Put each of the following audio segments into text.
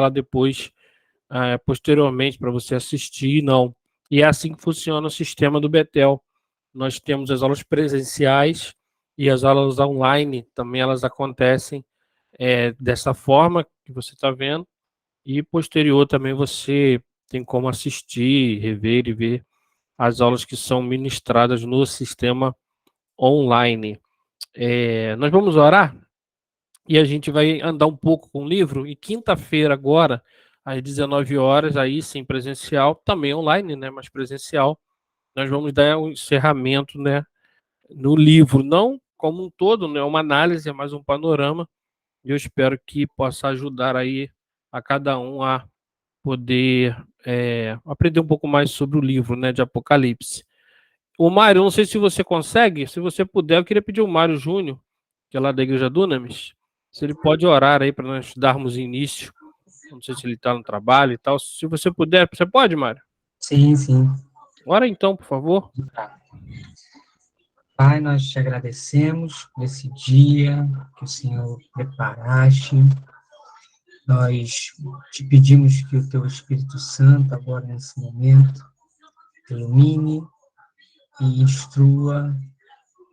ela depois, posteriormente, para você assistir, não. E é assim que funciona o sistema do Betel. Nós temos as aulas presenciais e as aulas online, também elas acontecem dessa forma que você está vendo, e posterior também você tem como assistir, rever e ver as aulas que são ministradas no sistema online. Nós vamos orar e a gente vai andar um pouco com o livro, e quinta-feira agora, às 19 horas, aí sim presencial, também online, né, mas presencial, nós vamos dar um encerramento, né, no livro, não como um todo, né, uma análise, é mais um panorama, e eu espero que possa ajudar aí a cada um a poder aprender um pouco mais sobre o livro, né, de Apocalipse. O Mário, não sei se você consegue, se você puder, eu queria pedir ao Mário Júnior, que é lá da Igreja Dunamis, se ele pode orar aí para nós darmos início. Não sei se ele está no trabalho e tal. Se você puder, você pode, Mário? Sim, sim. Ora então, por favor. Pai, nós te agradecemos por esse dia que o Senhor preparaste. Nós te pedimos que o teu Espírito Santo, agora nesse momento, ilumine e instrua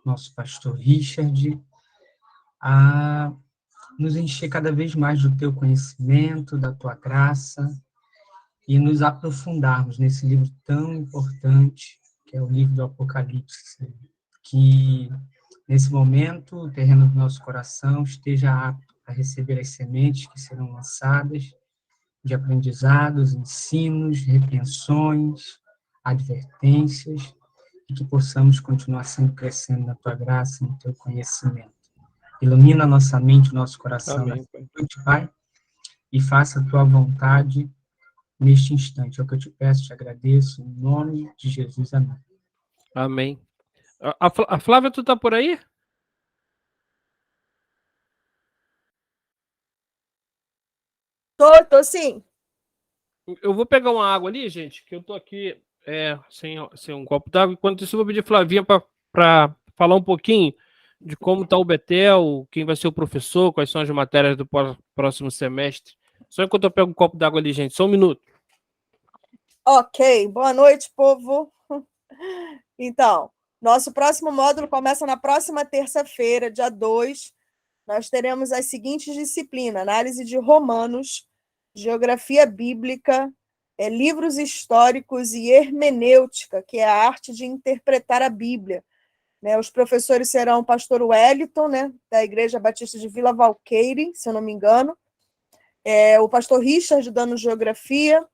nosso pastor Richard a nos encher cada vez mais do teu conhecimento, da tua graça, e nos aprofundarmos nesse livro tão importante, que é o livro do Apocalipse, que nesse momento o terreno do nosso coração esteja apto a receber as sementes que serão lançadas, de aprendizados, ensinos, repreensões, advertências, e que possamos continuar sempre crescendo na tua graça, no teu conhecimento. Ilumina a nossa mente, o nosso coração Amém, nessa noite, Pai, e faça a tua vontade neste instante. É o que eu te peço, te agradeço, em nome de Jesus. Amém. Amém. A Flávia, tu tá por aí? Tô sim. Eu vou pegar uma água ali, gente, que eu tô aqui sem um copo d'água. Enquanto isso, eu vou pedir a Flavinha para falar um pouquinho de como está o Betel, quem vai ser o professor, quais são as matérias do próximo semestre. Só enquanto eu pego um copo d'água ali, gente. Só um minuto. Ok, boa noite, povo. Então, nosso próximo módulo começa na próxima terça-feira, dia 2. Nós teremos as seguintes disciplinas: análise de Romanos, geografia bíblica, livros históricos e hermenêutica, que é a arte de interpretar a Bíblia. Né, os professores serão o pastor Wellington, né, da Igreja Batista de Vila Valqueire, se eu não me engano, o pastor Richard dando geografia,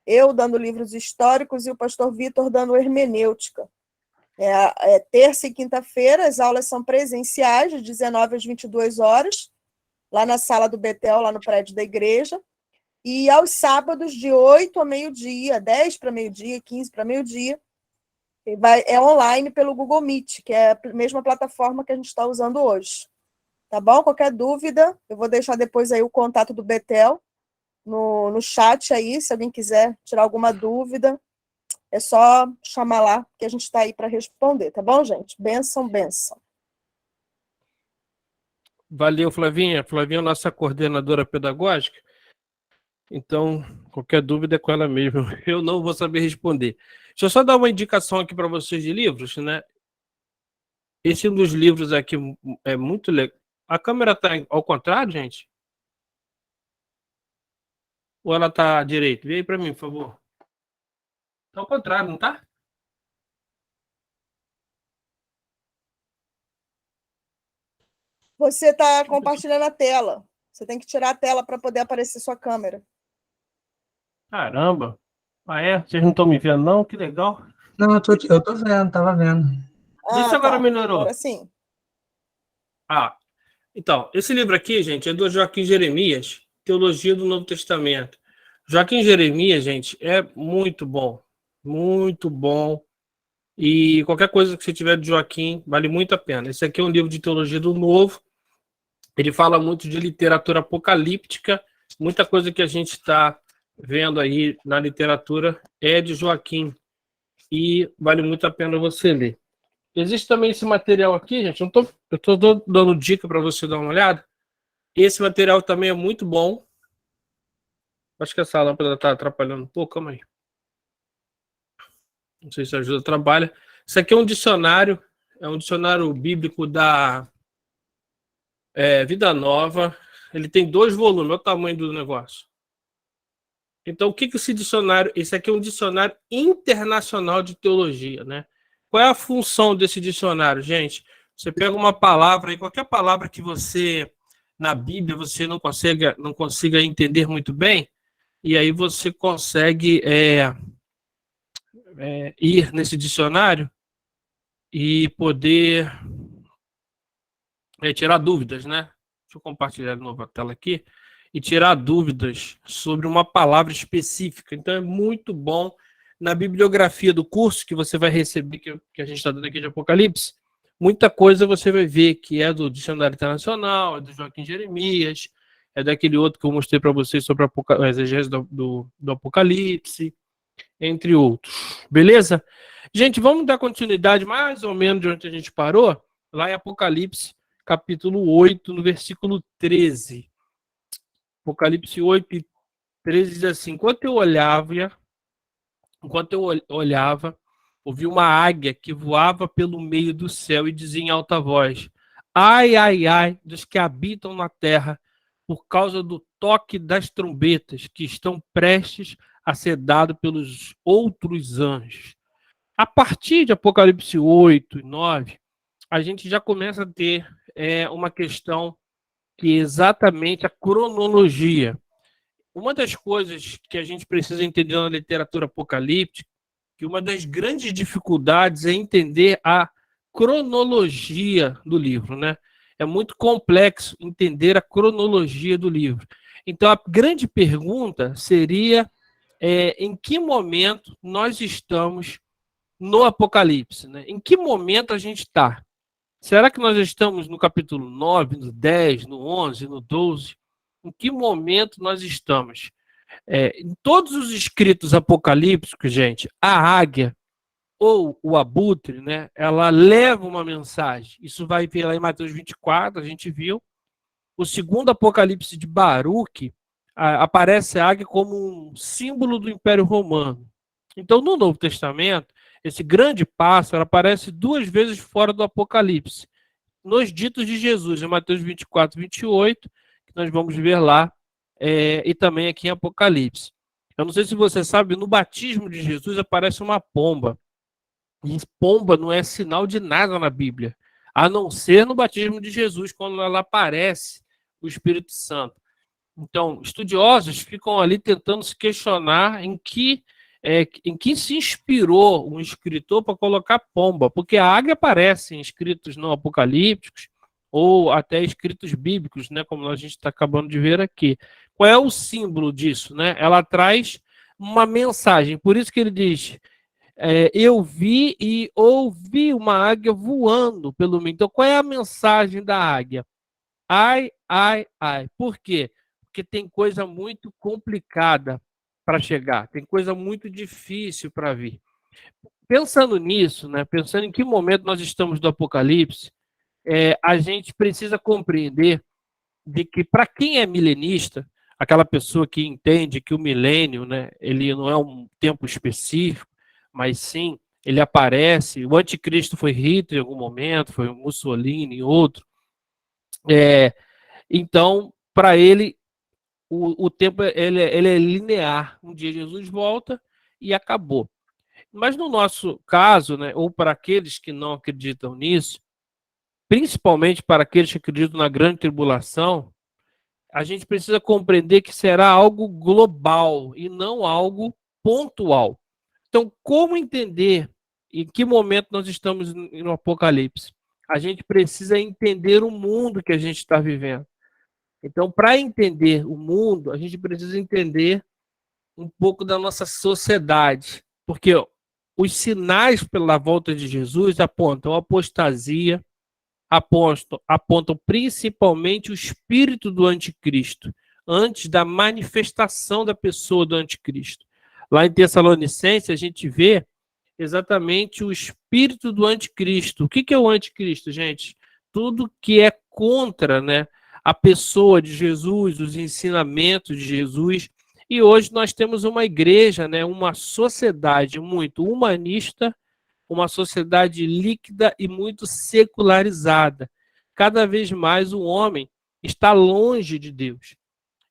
eu dando livros históricos e o pastor Vitor dando hermenêutica. Terça e quinta-feira, as aulas são presenciais, de 19 às 22 horas, lá na sala do Betel, lá no prédio da igreja, e aos sábados, de 8 a meio-dia, 10 para meio-dia, 15 para meio-dia, é online pelo Google Meet, que é a mesma plataforma que a gente está usando hoje. Tá bom? Qualquer dúvida, eu vou deixar depois aí o contato do Betel no chat aí, se alguém quiser tirar alguma dúvida, é só chamar lá, que a gente está aí para responder, tá bom, gente? Benção, benção. Valeu, Flavinha. Flavinha é nossa coordenadora pedagógica. Então, qualquer dúvida é com ela mesmo. Eu não vou saber responder. Deixa eu só dar uma indicação aqui para vocês de livros, né? Esse dos livros aqui é muito legal. A câmera está ao contrário, gente? Ou ela está à direita? Vê aí para mim, por favor. Está ao contrário, não tá? Você está compartilhando a tela. Você tem que tirar a tela para poder aparecer sua câmera. Caramba. Ah, é? Vocês não estão me vendo, não? Que legal. Não, eu tô vendo, tava vendo. Isso agora Tá. melhorou. Agora sim. Então, esse livro aqui, gente, é do Joaquim Jeremias, Teologia do Novo Testamento. Joaquim Jeremias, gente, é muito bom. Muito bom. E qualquer coisa que você tiver de Joaquim, vale muito a pena. Esse aqui é um livro de teologia do Novo. Ele fala muito de literatura apocalíptica. Muita coisa que a gente está vendo aí na literatura é de Joaquim. E vale muito a pena você ler. Existe também esse material aqui, gente. Eu estou dando dica para você dar uma olhada. Esse material também é muito bom. Acho que essa lâmpada está atrapalhando um pouco, calma aí. Não sei se ajuda, trabalha. Isso aqui é um dicionário bíblico da Vida Nova. Ele tem 2 volumes, olha o tamanho do negócio. Então, o que esse dicionário... Esse aqui é um dicionário internacional de teologia, né? Qual é a função desse dicionário, gente? Você pega uma palavra aí, qualquer palavra que você, na Bíblia, você não consiga entender muito bem, e aí você consegue ir nesse dicionário e poder tirar dúvidas, né? Deixa eu compartilhar de novo a tela aqui. E tirar dúvidas sobre uma palavra específica. Então, é muito bom. Na bibliografia do curso que você vai receber, que a gente está dando aqui de Apocalipse, muita coisa você vai ver que é do Dicionário Internacional, é do Joaquim Jeremias, é daquele outro que eu mostrei para vocês sobre a exegese do Apocalipse, entre outros. Beleza? Gente, vamos dar continuidade mais ou menos de onde a gente parou, lá em Apocalipse, capítulo 8, no versículo 13. Apocalipse 8, 13 diz assim: enquanto eu olhava, ouvi uma águia que voava pelo meio do céu e dizia em alta voz: ai, ai, ai, dos que habitam na terra, por causa do toque das trombetas que estão prestes a ser dado pelos outros anjos. A partir de Apocalipse 8 e 9, a gente já começa a ter uma questão que é exatamente a cronologia. Uma das coisas que a gente precisa entender na literatura apocalíptica, que uma das grandes dificuldades é entender a cronologia do livro, né? É muito complexo entender a cronologia do livro. Então, a grande pergunta seria em que momento nós estamos no Apocalipse, né? Em que momento a gente está? Será que nós estamos no capítulo 9, no 10, no 11, no 12? Em que momento nós estamos? Em todos os escritos apocalípticos, gente, a águia ou o abutre, né, ela leva uma mensagem. Isso vai ver lá em Mateus 24, a gente viu. O segundo Apocalipse de Baruque, aparece a águia como um símbolo do Império Romano. Então, no Novo Testamento, esse grande pássaro aparece 2 vezes fora do Apocalipse. Nos ditos de Jesus, em Mateus 24, 28, que nós vamos ver lá, e também aqui em Apocalipse. Eu não sei se você sabe, no batismo de Jesus aparece uma pomba. E pomba não é sinal de nada na Bíblia, a não ser no batismo de Jesus, quando ela aparece o Espírito Santo. Então, estudiosos ficam ali tentando se questionar em que se inspirou um escritor para colocar pomba, porque a águia aparece em escritos não apocalípticos ou até escritos bíblicos, né, como a gente está acabando de ver aqui. Qual é o símbolo disso, né? Ela traz uma mensagem, por isso que ele diz: eu vi e ouvi uma águia voando pelo meio. Então, qual é a mensagem da águia? Ai, ai, ai. Por quê? Porque tem coisa muito complicada para chegar, tem coisa muito difícil para vir. Pensando nisso, né, pensando em que momento nós estamos do Apocalipse, a gente precisa compreender de que, para quem é milenista, aquela pessoa que entende que o milênio, né, ele não é um tempo específico, mas sim, ele aparece, o anticristo foi Hitler em algum momento, foi Mussolini em outro. Então, para ele, o tempo ele é linear. Um dia Jesus volta e acabou. Mas no nosso caso, né, ou para aqueles que não acreditam nisso, principalmente para aqueles que acreditam na grande tribulação, a gente precisa compreender que será algo global e não algo pontual. Então, como entender em que momento nós estamos no Apocalipse? A gente precisa entender o mundo que a gente está vivendo. Então, para entender o mundo, a gente precisa entender um pouco da nossa sociedade, porque os sinais pela volta de Jesus apontam apostasia, apontam principalmente o espírito do anticristo, antes da manifestação da pessoa do anticristo. Lá em Tessalonicenses, a gente vê exatamente o espírito do anticristo. O que é o anticristo, gente? Tudo que é contra, né, a pessoa de Jesus, os ensinamentos de Jesus, E hoje nós temos uma igreja, né, uma sociedade muito humanista, uma sociedade líquida e muito secularizada. Cada vez mais o homem está longe de Deus.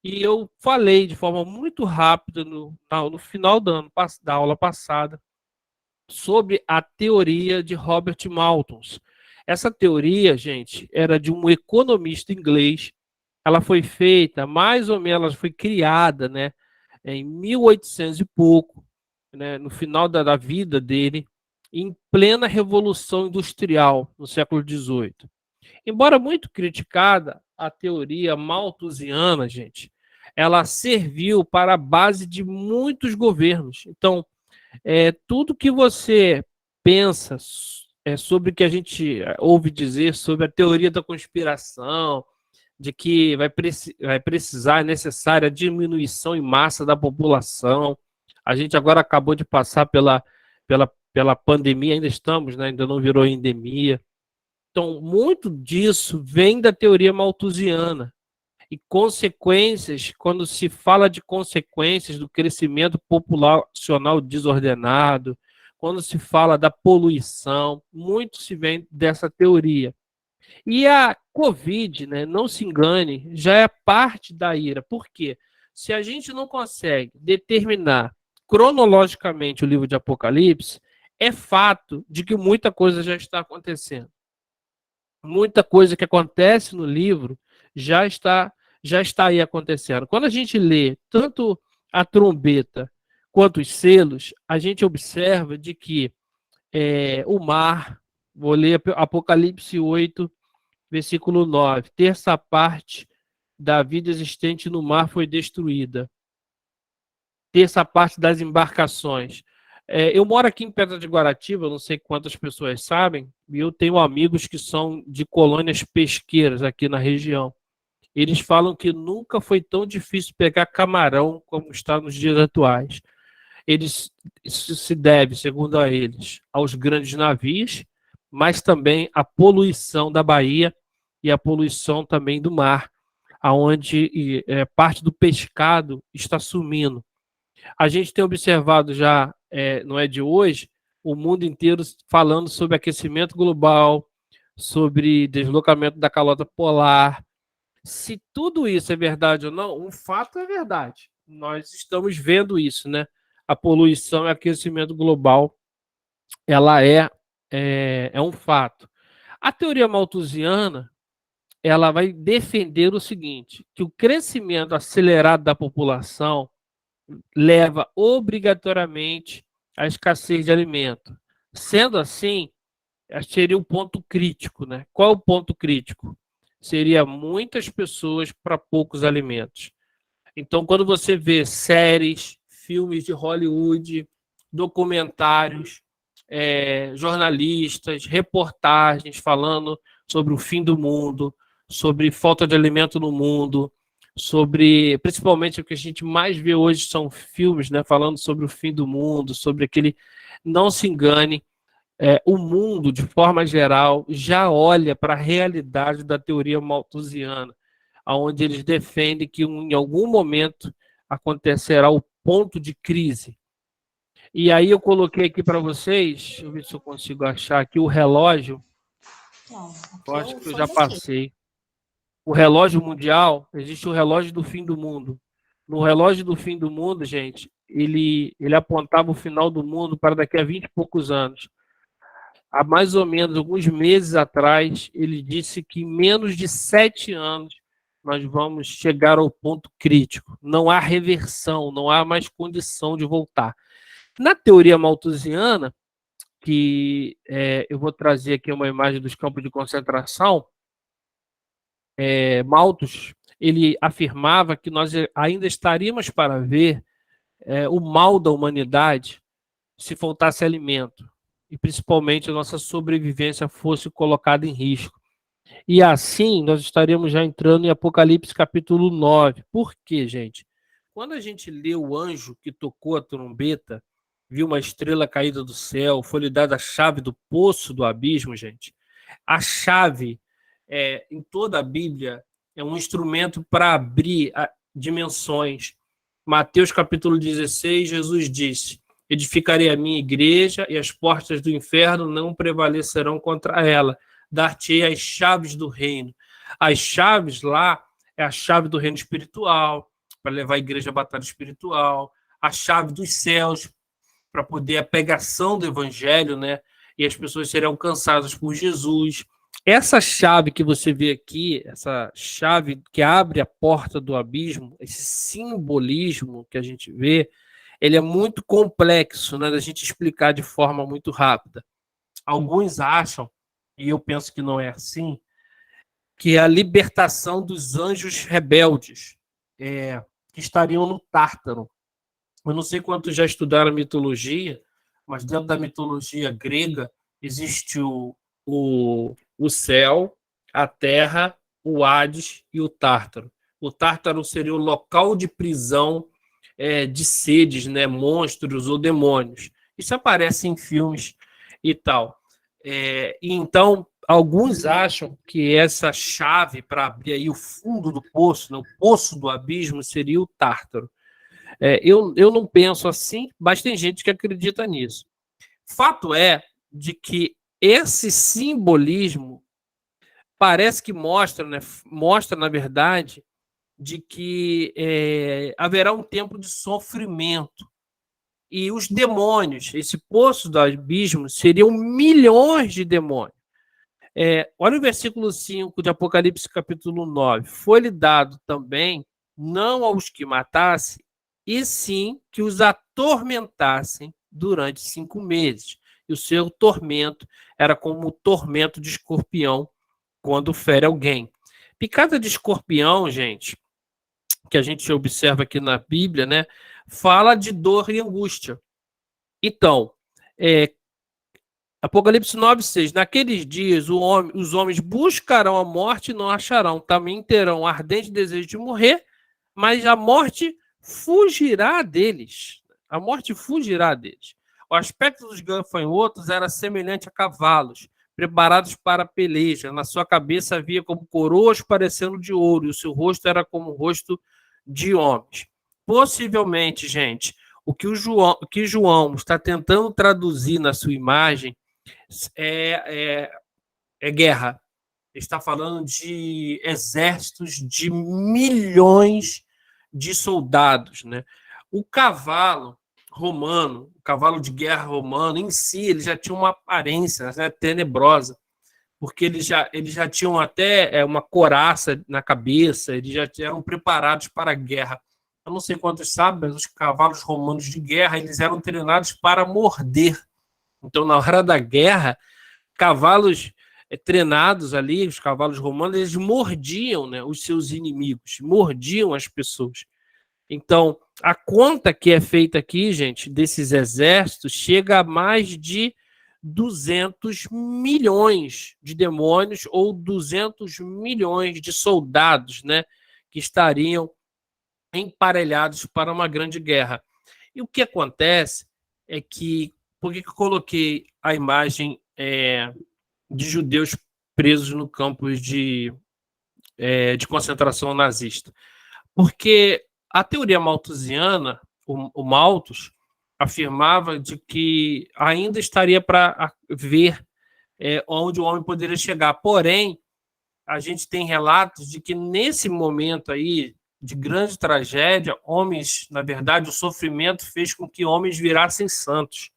E eu falei de forma muito rápida no final da aula passada sobre a teoria de Robert Malthus. Essa teoria, gente, era de um economista inglês. Ela foi feita, mais ou menos, ela foi criada, né, em 1800 e pouco, né, no final da vida dele, em plena Revolução Industrial, no século XVIII. Embora muito criticada, a teoria malthusiana, gente, ela serviu para a base de muitos governos. Então, tudo que você pensa sobre o que a gente ouve dizer sobre a teoria da conspiração, de que vai precisar, é necessária a diminuição em massa da população. A gente agora acabou de passar pela pandemia, ainda estamos, né? Ainda não virou endemia. Então, muito disso vem da teoria malthusiana. E consequências, quando se fala de consequências do crescimento populacional desordenado, quando se fala da poluição, muito se vem dessa teoria. E a Covid, né, não se engane, já é parte da ira. Por quê? Se a gente não consegue determinar cronologicamente o livro de Apocalipse, é fato de que muita coisa já está acontecendo. Muita coisa que acontece no livro já está aí acontecendo. Quando a gente lê tanto a trombeta quanto os selos, a gente observa de que o mar, vou ler Apocalipse 8, versículo 9, terça parte da vida existente no mar foi destruída. Terça parte das embarcações. Eu moro aqui em Pedra de Guaratiba, não sei quantas pessoas sabem, e eu tenho amigos que são de colônias pesqueiras aqui na região. Eles falam que nunca foi tão difícil pegar camarão como está nos dias atuais. Isso se deve, segundo a eles, aos grandes navios, mas também à poluição da Bahia e a poluição também do mar, aonde parte do pescado está sumindo. A gente tem observado já, não é de hoje, o mundo inteiro falando sobre aquecimento global, sobre deslocamento da calota polar. Se tudo isso é verdade ou não, um fato é verdade. Nós estamos vendo isso, né? A poluição e aquecimento global, ela é um fato. A teoria malthusiana, ela vai defender o seguinte, que o crescimento acelerado da população leva obrigatoriamente à escassez de alimento. Sendo assim, seria o ponto crítico, né? Qual é o ponto crítico? Seria muitas pessoas para poucos alimentos. Então, quando você vê séries, filmes de Hollywood, documentários, jornalistas, reportagens falando sobre o fim do mundo, sobre falta de alimento no mundo, sobre, principalmente o que a gente mais vê hoje são filmes, né, falando sobre o fim do mundo, sobre aquele, não se engane, o mundo, de forma geral, já olha para a realidade da teoria malthusiana, onde eles defendem que em algum momento acontecerá o ponto de crise. E aí eu coloquei aqui para vocês, deixa eu ver se eu consigo achar aqui o relógio. Não, Eu acho que eu já aqui. passei. O relógio mundial, existe o relógio do fim do mundo. No relógio do fim do mundo, gente, ele apontava o final do mundo para daqui a 20 e poucos anos. Há mais ou menos alguns meses atrás, ele disse que em menos de 7 anos nós vamos chegar ao ponto crítico. Não há reversão, não há mais condição de voltar. Na teoria malthusiana, que eu vou trazer aqui uma imagem dos campos de concentração, Malthus, ele afirmava que nós ainda estaríamos para ver o mal da humanidade se faltasse alimento, e principalmente a nossa sobrevivência fosse colocada em risco. E assim, nós estaríamos já entrando em Apocalipse capítulo 9. Por quê, gente? Quando a gente lê o anjo que tocou a trombeta, viu uma estrela caída do céu, foi lhe dada a chave do poço do abismo, gente. A chave, em toda a Bíblia, é um instrumento para abrir dimensões. Mateus capítulo 16, Jesus disse: edificarei a minha igreja e as portas do inferno não prevalecerão contra ela. Dar-te-ei as chaves do reino. As chaves lá é a chave do reino espiritual, para levar a igreja à batalha espiritual, a chave dos céus, para poder a pregação do evangelho, né? E as pessoas serem alcançadas por Jesus. Essa chave que você vê aqui, essa chave que abre a porta do abismo, esse simbolismo que a gente vê, ele é muito complexo, né, da gente explicar de forma muito rápida. Alguns acham, e eu penso que não é assim, que é a libertação dos anjos rebeldes, que estariam no Tártaro. Eu não sei quantos já estudaram mitologia, mas dentro da mitologia grega existe o céu, a terra, o Hades e o Tártaro. O Tártaro seria o local de prisão de seres, né, monstros ou demônios. Isso aparece em filmes e tal. E então, alguns acham que essa chave para abrir aí o fundo do poço, né, o poço do abismo, seria o Tártaro. Eu não penso assim, mas tem gente que acredita nisso. Fato é de que esse simbolismo parece que mostra, né, mostra, na verdade, de que haverá um tempo de sofrimento. E os demônios, esse poço do abismo, seriam milhões de demônios. Olha o versículo 5 de Apocalipse capítulo 9. Foi-lhe dado também, não aos que matassem, e sim que os atormentassem durante 5 meses. E o seu tormento era como o tormento de escorpião quando fere alguém. Picada de escorpião, gente, que a gente observa aqui na Bíblia, né, fala de dor e angústia. Então, Apocalipse 9:6. Naqueles dias os homens buscarão a morte e não acharão. Também terão ardente desejo de morrer, mas a morte fugirá deles. A morte fugirá deles. O aspecto dos gafanhotos era semelhante a cavalos, preparados para a peleja. Na sua cabeça havia como coroas parecendo de ouro, e o seu rosto era como o rosto de homens. Possivelmente, gente, o que João está tentando traduzir na sua imagem é guerra. Ele está falando de exércitos de milhões de soldados, né? O cavalo romano, o cavalo de guerra romano em si, ele já tinha uma aparência, né, tenebrosa, porque eles já tinham até uma couraça na cabeça, eles já eram preparados para a guerra. Eu não sei quantos sabem, mas os cavalos romanos de guerra, eles eram treinados para morder. Então, na hora da guerra, cavalos treinados ali, os cavalos romanos, eles mordiam, né, os seus inimigos, mordiam as pessoas. Então, a conta que é feita aqui, gente, desses exércitos, chega a mais de 200 milhões de demônios ou 200 milhões de soldados, né, que estariam emparelhados para uma grande guerra. E o que acontece é que, por que eu coloquei a imagem de judeus presos no campo de concentração nazista? Porque a teoria malthusiana, o Malthus, afirmava de que ainda estaria para ver onde o homem poderia chegar. Porém, a gente tem relatos de que nesse momento aí de grande tragédia, homens, na verdade, o sofrimento fez com que homens virassem santos.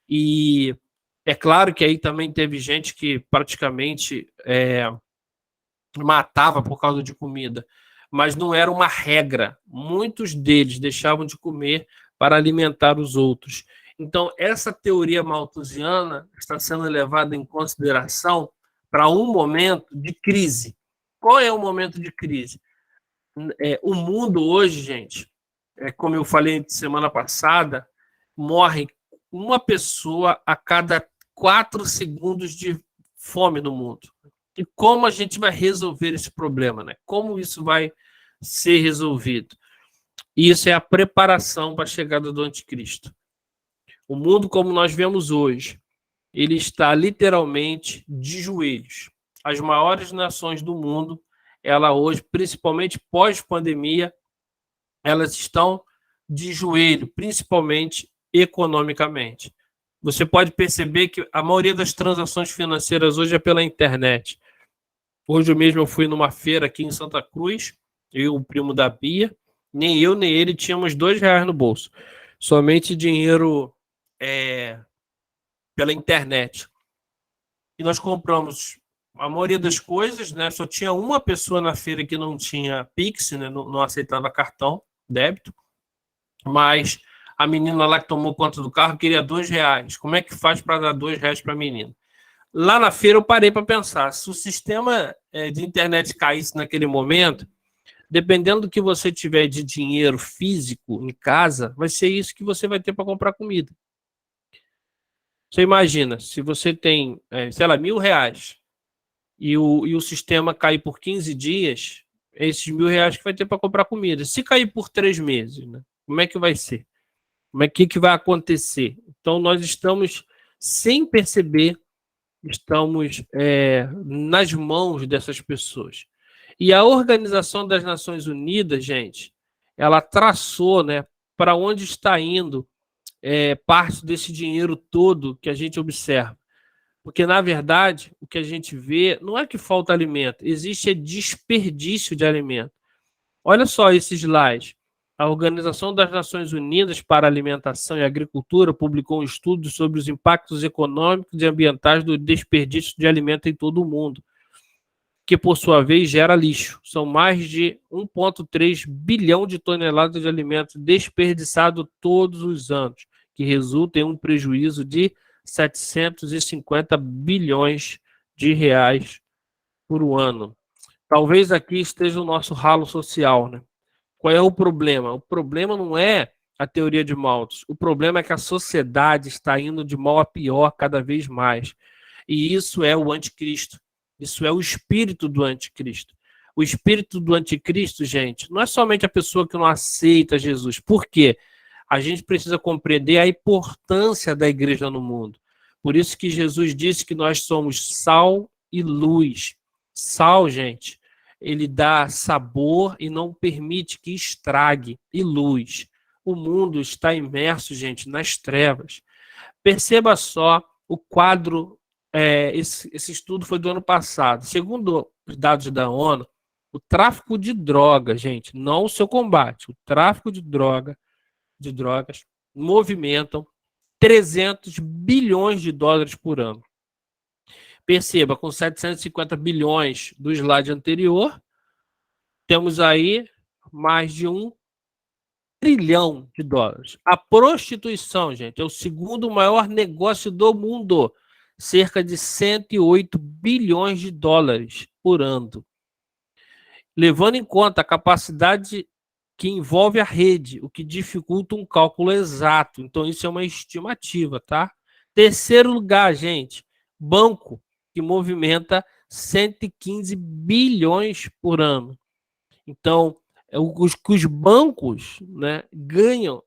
E é claro que aí também teve gente que praticamente matava por causa de comida, mas não era uma regra. Muitos deles deixavam de comer para alimentar os outros. Então, essa teoria malthusiana está sendo levada em consideração para um momento de crise. Qual é o momento de crise? O mundo hoje, gente, como eu falei semana passada, morre uma pessoa a cada 4 segundos de fome no mundo. E como a gente vai resolver esse problema, né? Como isso vai ser resolvido? Isso é a preparação para a chegada do anticristo. O mundo como nós vemos hoje, ele está literalmente de joelhos. As maiores nações do mundo, ela hoje, principalmente pós-pandemia, elas estão de joelho, principalmente economicamente. Você pode perceber que a maioria das transações financeiras hoje é pela internet. Hoje mesmo eu fui numa feira aqui em Santa Cruz, eu, o primo da Bia, nem eu nem ele tínhamos R$ 2 no bolso. Somente dinheiro pela internet. E nós compramos a maioria das coisas, né? Só tinha uma pessoa na feira que não tinha Pix, né? Não aceitava cartão, débito. Mas a menina lá que tomou conta do carro queria R$ 2. Como é que faz para dar R$ 2 para a menina? Lá na feira eu parei para pensar, se o sistema de internet caísse naquele momento, dependendo do que você tiver de dinheiro físico em casa, vai ser isso que você vai ter para comprar comida. Você imagina, se você tem, sei lá, R$ 1.000 e o sistema cair por 15 dias, é esses R$ 1.000 que vai ter para comprar comida. Se cair por 3 meses, né? Como é que vai ser? Como é que vai acontecer? Então, nós estamos, sem perceber, estamos nas mãos dessas pessoas. E a Organização das Nações Unidas, gente, ela traçou, né, para onde está indo parte desse dinheiro todo que a gente observa. Porque, na verdade, o que a gente vê não é que falta alimento, existe desperdício de alimento. Olha só esse slide. A Organização das Nações Unidas para a Alimentação e Agricultura publicou um estudo sobre os impactos econômicos e ambientais do desperdício de alimento em todo o mundo, que, por sua vez, gera lixo. São mais de 1,3 bilhão de toneladas de alimento desperdiçado todos os anos, que resulta em um prejuízo de 750 bilhões de reais por ano. Talvez aqui esteja o nosso ralo social, né? Qual é o problema? O problema não é a teoria de Malthus. O problema é que a sociedade está indo de mal a pior cada vez mais. E isso é o anticristo. Isso é o espírito do anticristo. O espírito do anticristo, gente, não é somente a pessoa que não aceita Jesus. Por quê? A gente precisa compreender a importância da igreja no mundo. Por isso que Jesus disse que nós somos sal e luz. Sal, gente, ele dá sabor e não permite que estrague. E luz. O mundo está imerso, gente, nas trevas. Perceba só o quadro. Esse estudo foi do ano passado. Segundo os dados da ONU, o tráfico de droga, gente, não o seu combate, o tráfico de drogas movimentam 300 bilhões de dólares por ano. Perceba, com 750 bilhões do slide anterior, temos aí mais de 1 trilhão de dólares. A prostituição, gente, é o segundo maior negócio do mundo. Cerca de 108 bilhões de dólares por ano. Levando em conta a capacidade que envolve a rede, o que dificulta um cálculo exato. Então, isso é uma estimativa, tá? Terceiro lugar, gente, banco, que movimenta 115 bilhões por ano. Então, os bancos, né, ganham,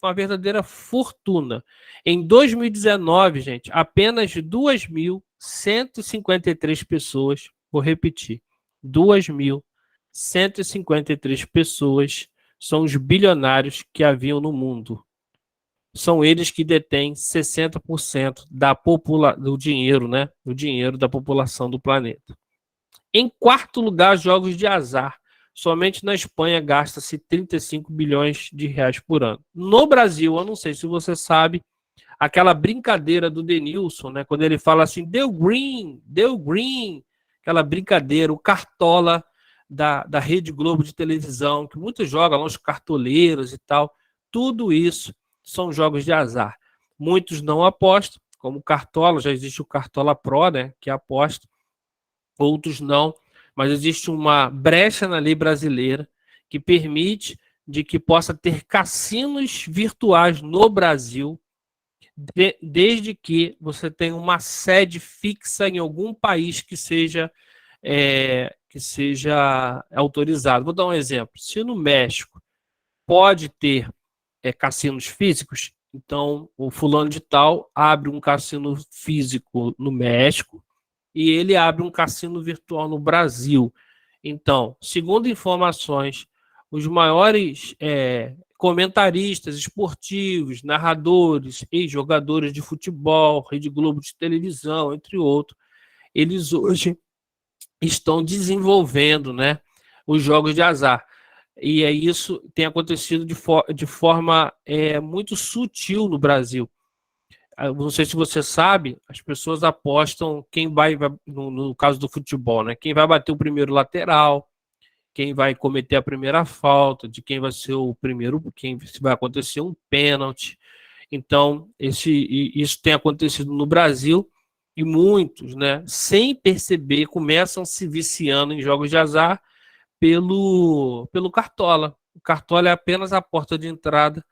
uma verdadeira fortuna. Em 2019, gente, apenas 2.153 pessoas, vou repetir, 2.153 pessoas são os bilionários que haviam no mundo. São eles que detêm 60% do dinheiro, né? Do dinheiro da população do planeta. Em quarto lugar, jogos de azar. Somente na Espanha gasta-se 35 bilhões de reais por ano. No Brasil, eu não sei se você sabe, aquela brincadeira do Denilson, né? Quando ele fala assim, deu green, aquela brincadeira, o Cartola da Rede Globo de televisão, que muitos jogam lá, os cartoleiros e tal, tudo isso são jogos de azar. Muitos não apostam, como o Cartola, já existe o Cartola Pro, né? Que aposta, outros não. Mas existe uma brecha na lei brasileira que permite de que possa ter cassinos virtuais no Brasil, desde que você tenha uma sede fixa em algum país que seja autorizado. Vou dar um exemplo. Se no México pode ter cassinos físicos, então o fulano de tal abre um cassino físico no México, e ele abre um cassino virtual no Brasil. Então, segundo informações, os maiores comentaristas esportivos, narradores, ex-jogadores de futebol, Rede Globo de televisão, entre outros, eles hoje estão desenvolvendo, né, os jogos de azar. E isso tem acontecido de forma muito sutil no Brasil. Não sei se você sabe, as pessoas apostam quem vai no caso do futebol, né? Quem vai bater o primeiro lateral, quem vai cometer a primeira falta, de quem vai ser o primeiro, quem vai acontecer um pênalti. Então, isso tem acontecido no Brasil e muitos, né, sem perceber, começam se viciando em jogos de azar pelo Cartola. O Cartola é apenas a porta de entrada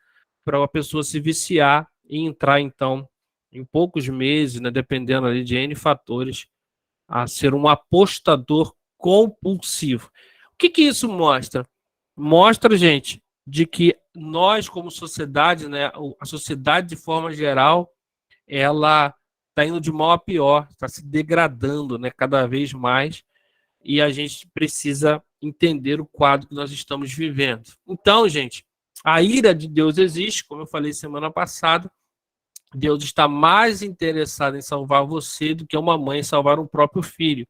para uma pessoa se viciar e entrar, então, em poucos meses, né, dependendo ali de N fatores, a ser um apostador compulsivo. O que isso mostra? Mostra, gente, de que nós, como sociedade, né, a sociedade de forma geral, ela está indo de mal a pior, está se degradando, né, cada vez mais, e a gente precisa entender o quadro que nós estamos vivendo. Então, gente, a ira de Deus existe, como eu falei semana passada. Deus está mais interessado em salvar você do que uma mãe em salvar um próprio filho.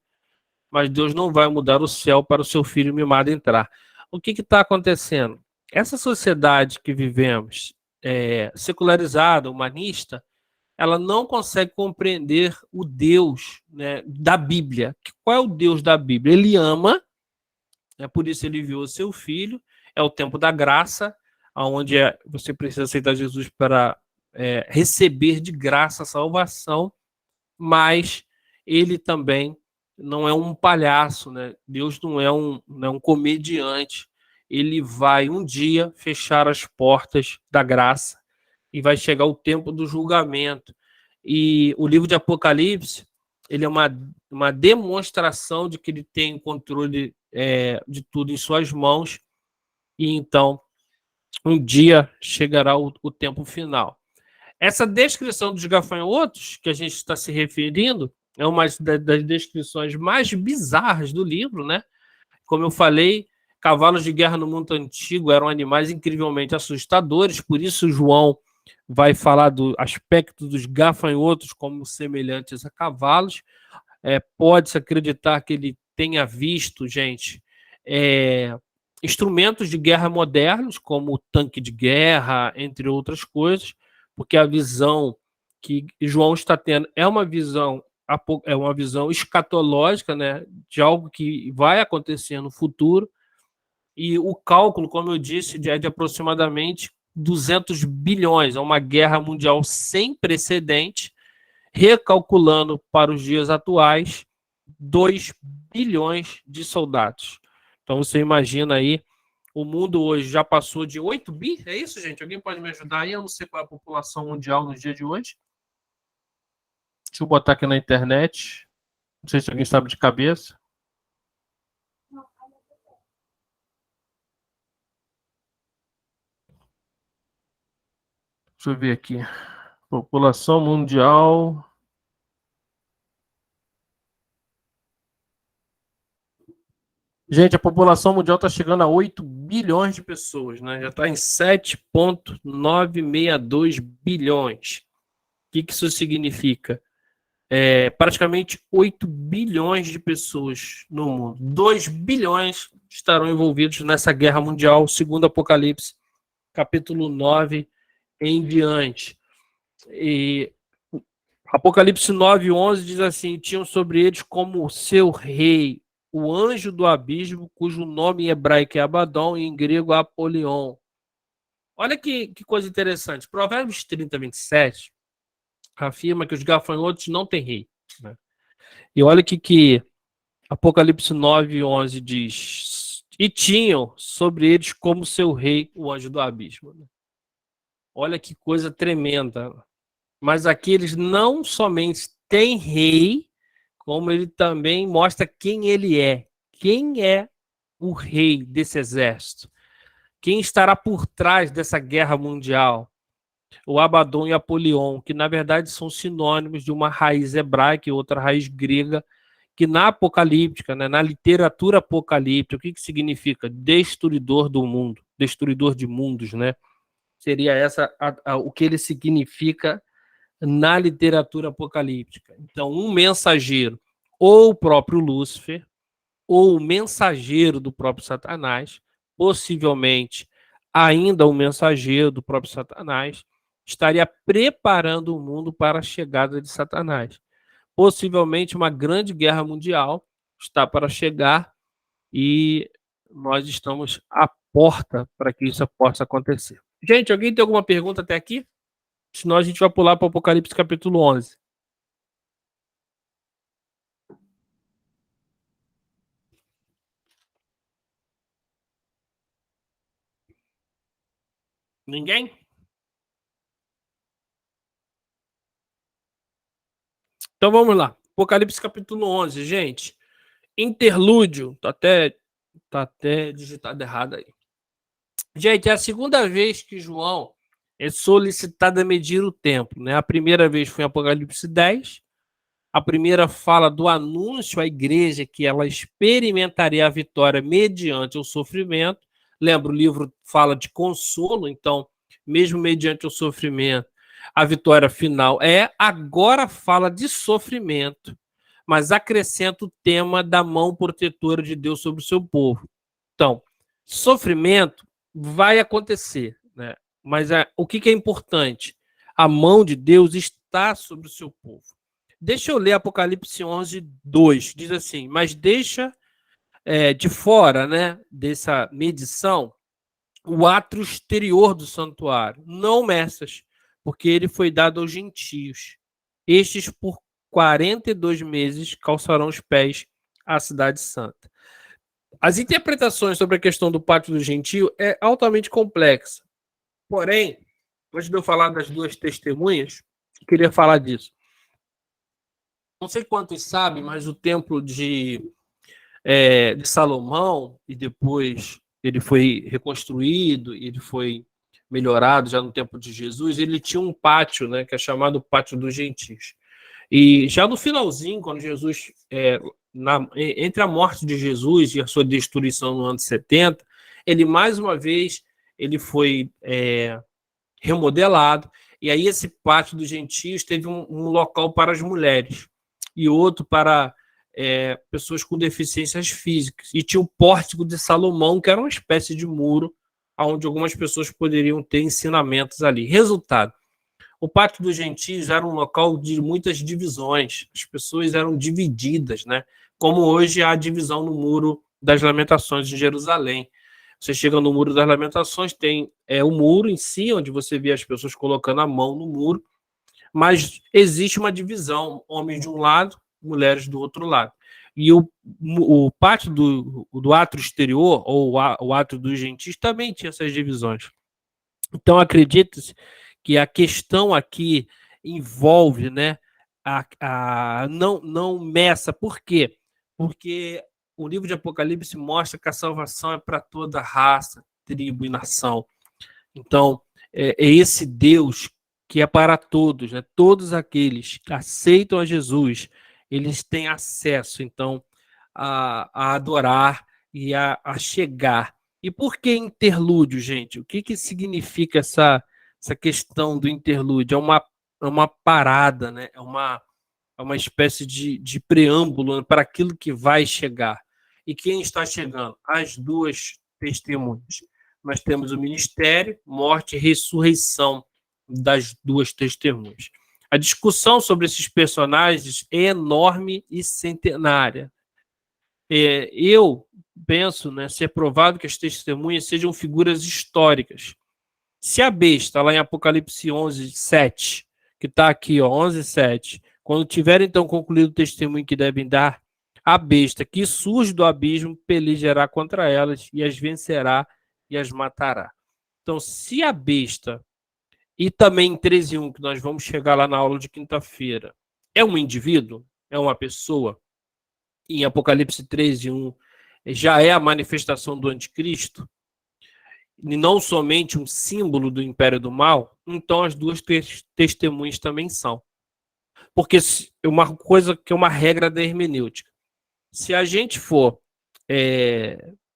Mas Deus não vai mudar o céu para o seu filho mimado entrar. O que está acontecendo? Essa sociedade que vivemos, secularizada, humanista, ela não consegue compreender o Deus, né, da Bíblia. Qual é o Deus da Bíblia? Ele ama, por isso ele enviou seu filho, é o tempo da graça, onde você precisa aceitar Jesus para receber de graça a salvação, mas ele também não é um palhaço, né? Deus não é um comediante. Ele vai um dia fechar as portas da graça e vai chegar o tempo do julgamento. E o livro de Apocalipse, ele é uma demonstração de que ele tem controle de tudo em suas mãos, e então um dia chegará o tempo final. Essa descrição dos gafanhotos que a gente está se referindo é uma das descrições mais bizarras do livro, né? Como eu falei, cavalos de guerra no mundo antigo eram animais incrivelmente assustadores, por isso João vai falar do aspecto dos gafanhotos como semelhantes a cavalos. Pode-se acreditar que ele tenha visto, gente, instrumentos de guerra modernos, como o tanque de guerra, entre outras coisas, porque a visão que João está tendo é uma visão escatológica, né, de algo que vai acontecer no futuro, e o cálculo, como eu disse, é de aproximadamente 200 bilhões, é uma guerra mundial sem precedente, recalculando para os dias atuais, 2 bilhões de soldados. Então você imagina aí, o mundo hoje já passou de 8 bi, é isso, gente? Alguém pode me ajudar aí? Eu não sei qual é a população mundial no dia de hoje. Deixa eu botar aqui na internet. Não sei se alguém sabe de cabeça. Deixa eu ver aqui. População mundial. Gente, a população mundial está chegando a 8 bilhões de pessoas, né? Já está em 7,962 bilhões. O que isso significa? Praticamente 8 bilhões de pessoas no mundo. 2 bilhões estarão envolvidos nessa guerra mundial, segundo Apocalipse, capítulo 9 em diante. E Apocalipse 9:11 diz assim: tinham sobre eles como seu rei o anjo do abismo, cujo nome em hebraico é Abaddon e em grego Apolion. Olha que coisa interessante. Provérbios 30:27 afirma que os gafanhotos não têm rei, né? E olha que Apocalipse 9:11 diz: e tinham sobre eles como seu rei o anjo do abismo. Olha que coisa tremenda. Mas aqui eles não somente têm rei, como ele também mostra quem ele é. Quem é o rei desse exército? Quem estará por trás dessa guerra mundial? O Abaddon e Apolion, que na verdade são sinônimos de uma raiz hebraica e outra raiz grega, que na apocalíptica, né, na literatura apocalíptica, o que significa? Destruidor do mundo, destruidor de mundos, né? Seria essa o que ele significa na literatura apocalíptica. Então, um mensageiro, ou o próprio Lúcifer, ou o mensageiro do próprio Satanás, possivelmente ainda um mensageiro do próprio Satanás, estaria preparando o mundo para a chegada de Satanás. Possivelmente uma grande guerra mundial está para chegar e nós estamos à porta para que isso possa acontecer. Gente, alguém tem alguma pergunta até aqui? Senão a gente vai pular para o Apocalipse capítulo 11. Ninguém? Então vamos lá. Apocalipse capítulo 11, gente. Interlúdio. Tá até digitado errado aí. Gente, é a segunda vez que João é solicitado a medir o tempo, né? A primeira vez foi em Apocalipse 10. A primeira fala do anúncio à igreja que ela experimentaria a vitória mediante o sofrimento. Lembra, o livro fala de consolo, então, mesmo mediante o sofrimento, a vitória final agora fala de sofrimento, mas acrescenta o tema da mão protetora de Deus sobre o seu povo. Então, sofrimento vai acontecer, né? Mas o que é importante? A mão de Deus está sobre o seu povo. Deixa eu ler Apocalipse 11, 2. Diz assim, mas deixa de fora, né, dessa medição o átrio exterior do santuário, não Messas, porque ele foi dado aos gentios. Estes, por 42 meses, calçarão os pés à cidade santa. As interpretações sobre a questão do pátio do gentio é altamente complexa. Porém, antes de eu falar das duas testemunhas, eu queria falar disso. Não sei quantos sabem, mas o templo de Salomão, e depois ele foi reconstruído, ele foi melhorado já no tempo de Jesus, ele tinha um pátio, né, que é chamado Pátio dos Gentios. E já no finalzinho, quando Jesus, entre a morte de Jesus e a sua destruição no ano 70, ele mais uma vez ele foi remodelado, e aí esse Pátio dos Gentios teve um local para as mulheres e outro para pessoas com deficiências físicas. E tinha o Pórtico de Salomão, que era uma espécie de muro, onde algumas pessoas poderiam ter ensinamentos ali. Resultado, o Pátio dos Gentios era um local de muitas divisões, as pessoas eram divididas, né? Como hoje há a divisão no Muro das Lamentações de Jerusalém. Você chega no Muro das Lamentações, tem o muro em si, onde você vê as pessoas colocando a mão no muro, mas existe uma divisão, homens de um lado, mulheres do outro lado. E o pátio do átrio exterior, ou o átrio dos gentios, também tinha essas divisões. Então, acredita-se que a questão aqui envolve, né, não meça. Por quê? Porque o livro de Apocalipse mostra que a salvação é para toda raça, tribo e nação. Então, é esse Deus que é para todos, né? Todos aqueles que aceitam a Jesus, eles têm acesso, então, a adorar e a chegar. E por que interlúdio, gente? O que significa essa questão do interlúdio? É uma parada, né? É uma espécie de preâmbulo para aquilo que vai chegar. E quem está chegando? As duas testemunhas. Nós temos o ministério, morte e ressurreição das duas testemunhas. A discussão sobre esses personagens é enorme e centenária. Eu penso, né, ser provável que as testemunhas sejam figuras históricas. Se a besta, lá em Apocalipse 11, 7, que está aqui, 11, 7, quando tiver então concluído o testemunho que devem dar, a besta que surge do abismo pelejará contra elas e as vencerá e as matará. Então, se a besta, e também em 13:1, que nós vamos chegar lá na aula de quinta-feira, é um indivíduo, é uma pessoa, em Apocalipse 13:1, já é a manifestação do anticristo, e não somente um símbolo do império do mal, então as duas testemunhas também são. Porque uma coisa que é uma regra da hermenêutica, Se a gente for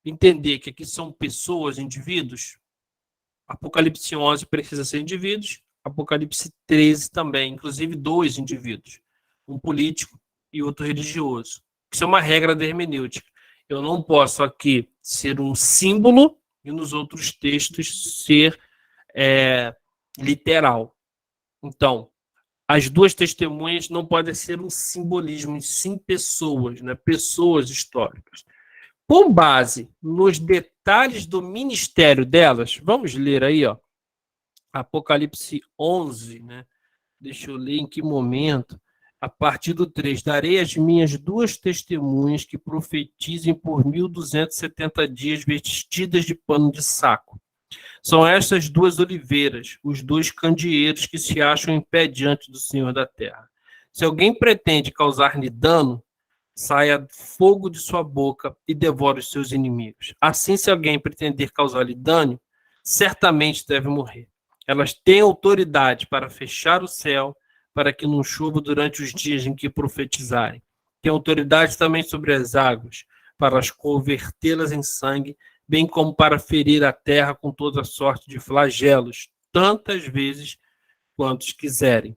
entender que aqui são pessoas, indivíduos, Apocalipse 11 precisa ser indivíduos, Apocalipse 13 também, inclusive 2 indivíduos, um político e outro religioso. Isso é uma regra da hermenêutica. Eu não posso aqui ser um símbolo e nos outros textos ser literal. Então, as duas testemunhas não podem ser um simbolismo, sim pessoas, né? Pessoas históricas. Com base nos detalhes do ministério delas, vamos ler aí, ó, Apocalipse 11, né? Deixa eu ler em que momento. A partir do 3, darei as minhas duas testemunhas que profetizem por 1270 dias vestidas de pano de saco. São estas duas oliveiras, os dois candeeiros que se acham em pé diante do Senhor da terra. Se alguém pretende causar-lhe dano, saia fogo de sua boca e devore os seus inimigos. Assim, se alguém pretender causar-lhe dano, certamente deve morrer. Elas têm autoridade para fechar o céu, para que não chova durante os dias em que profetizarem. Tem autoridade também sobre as águas, para as convertê-las em sangue, bem como para ferir a terra com toda sorte de flagelos, tantas vezes quantos quiserem.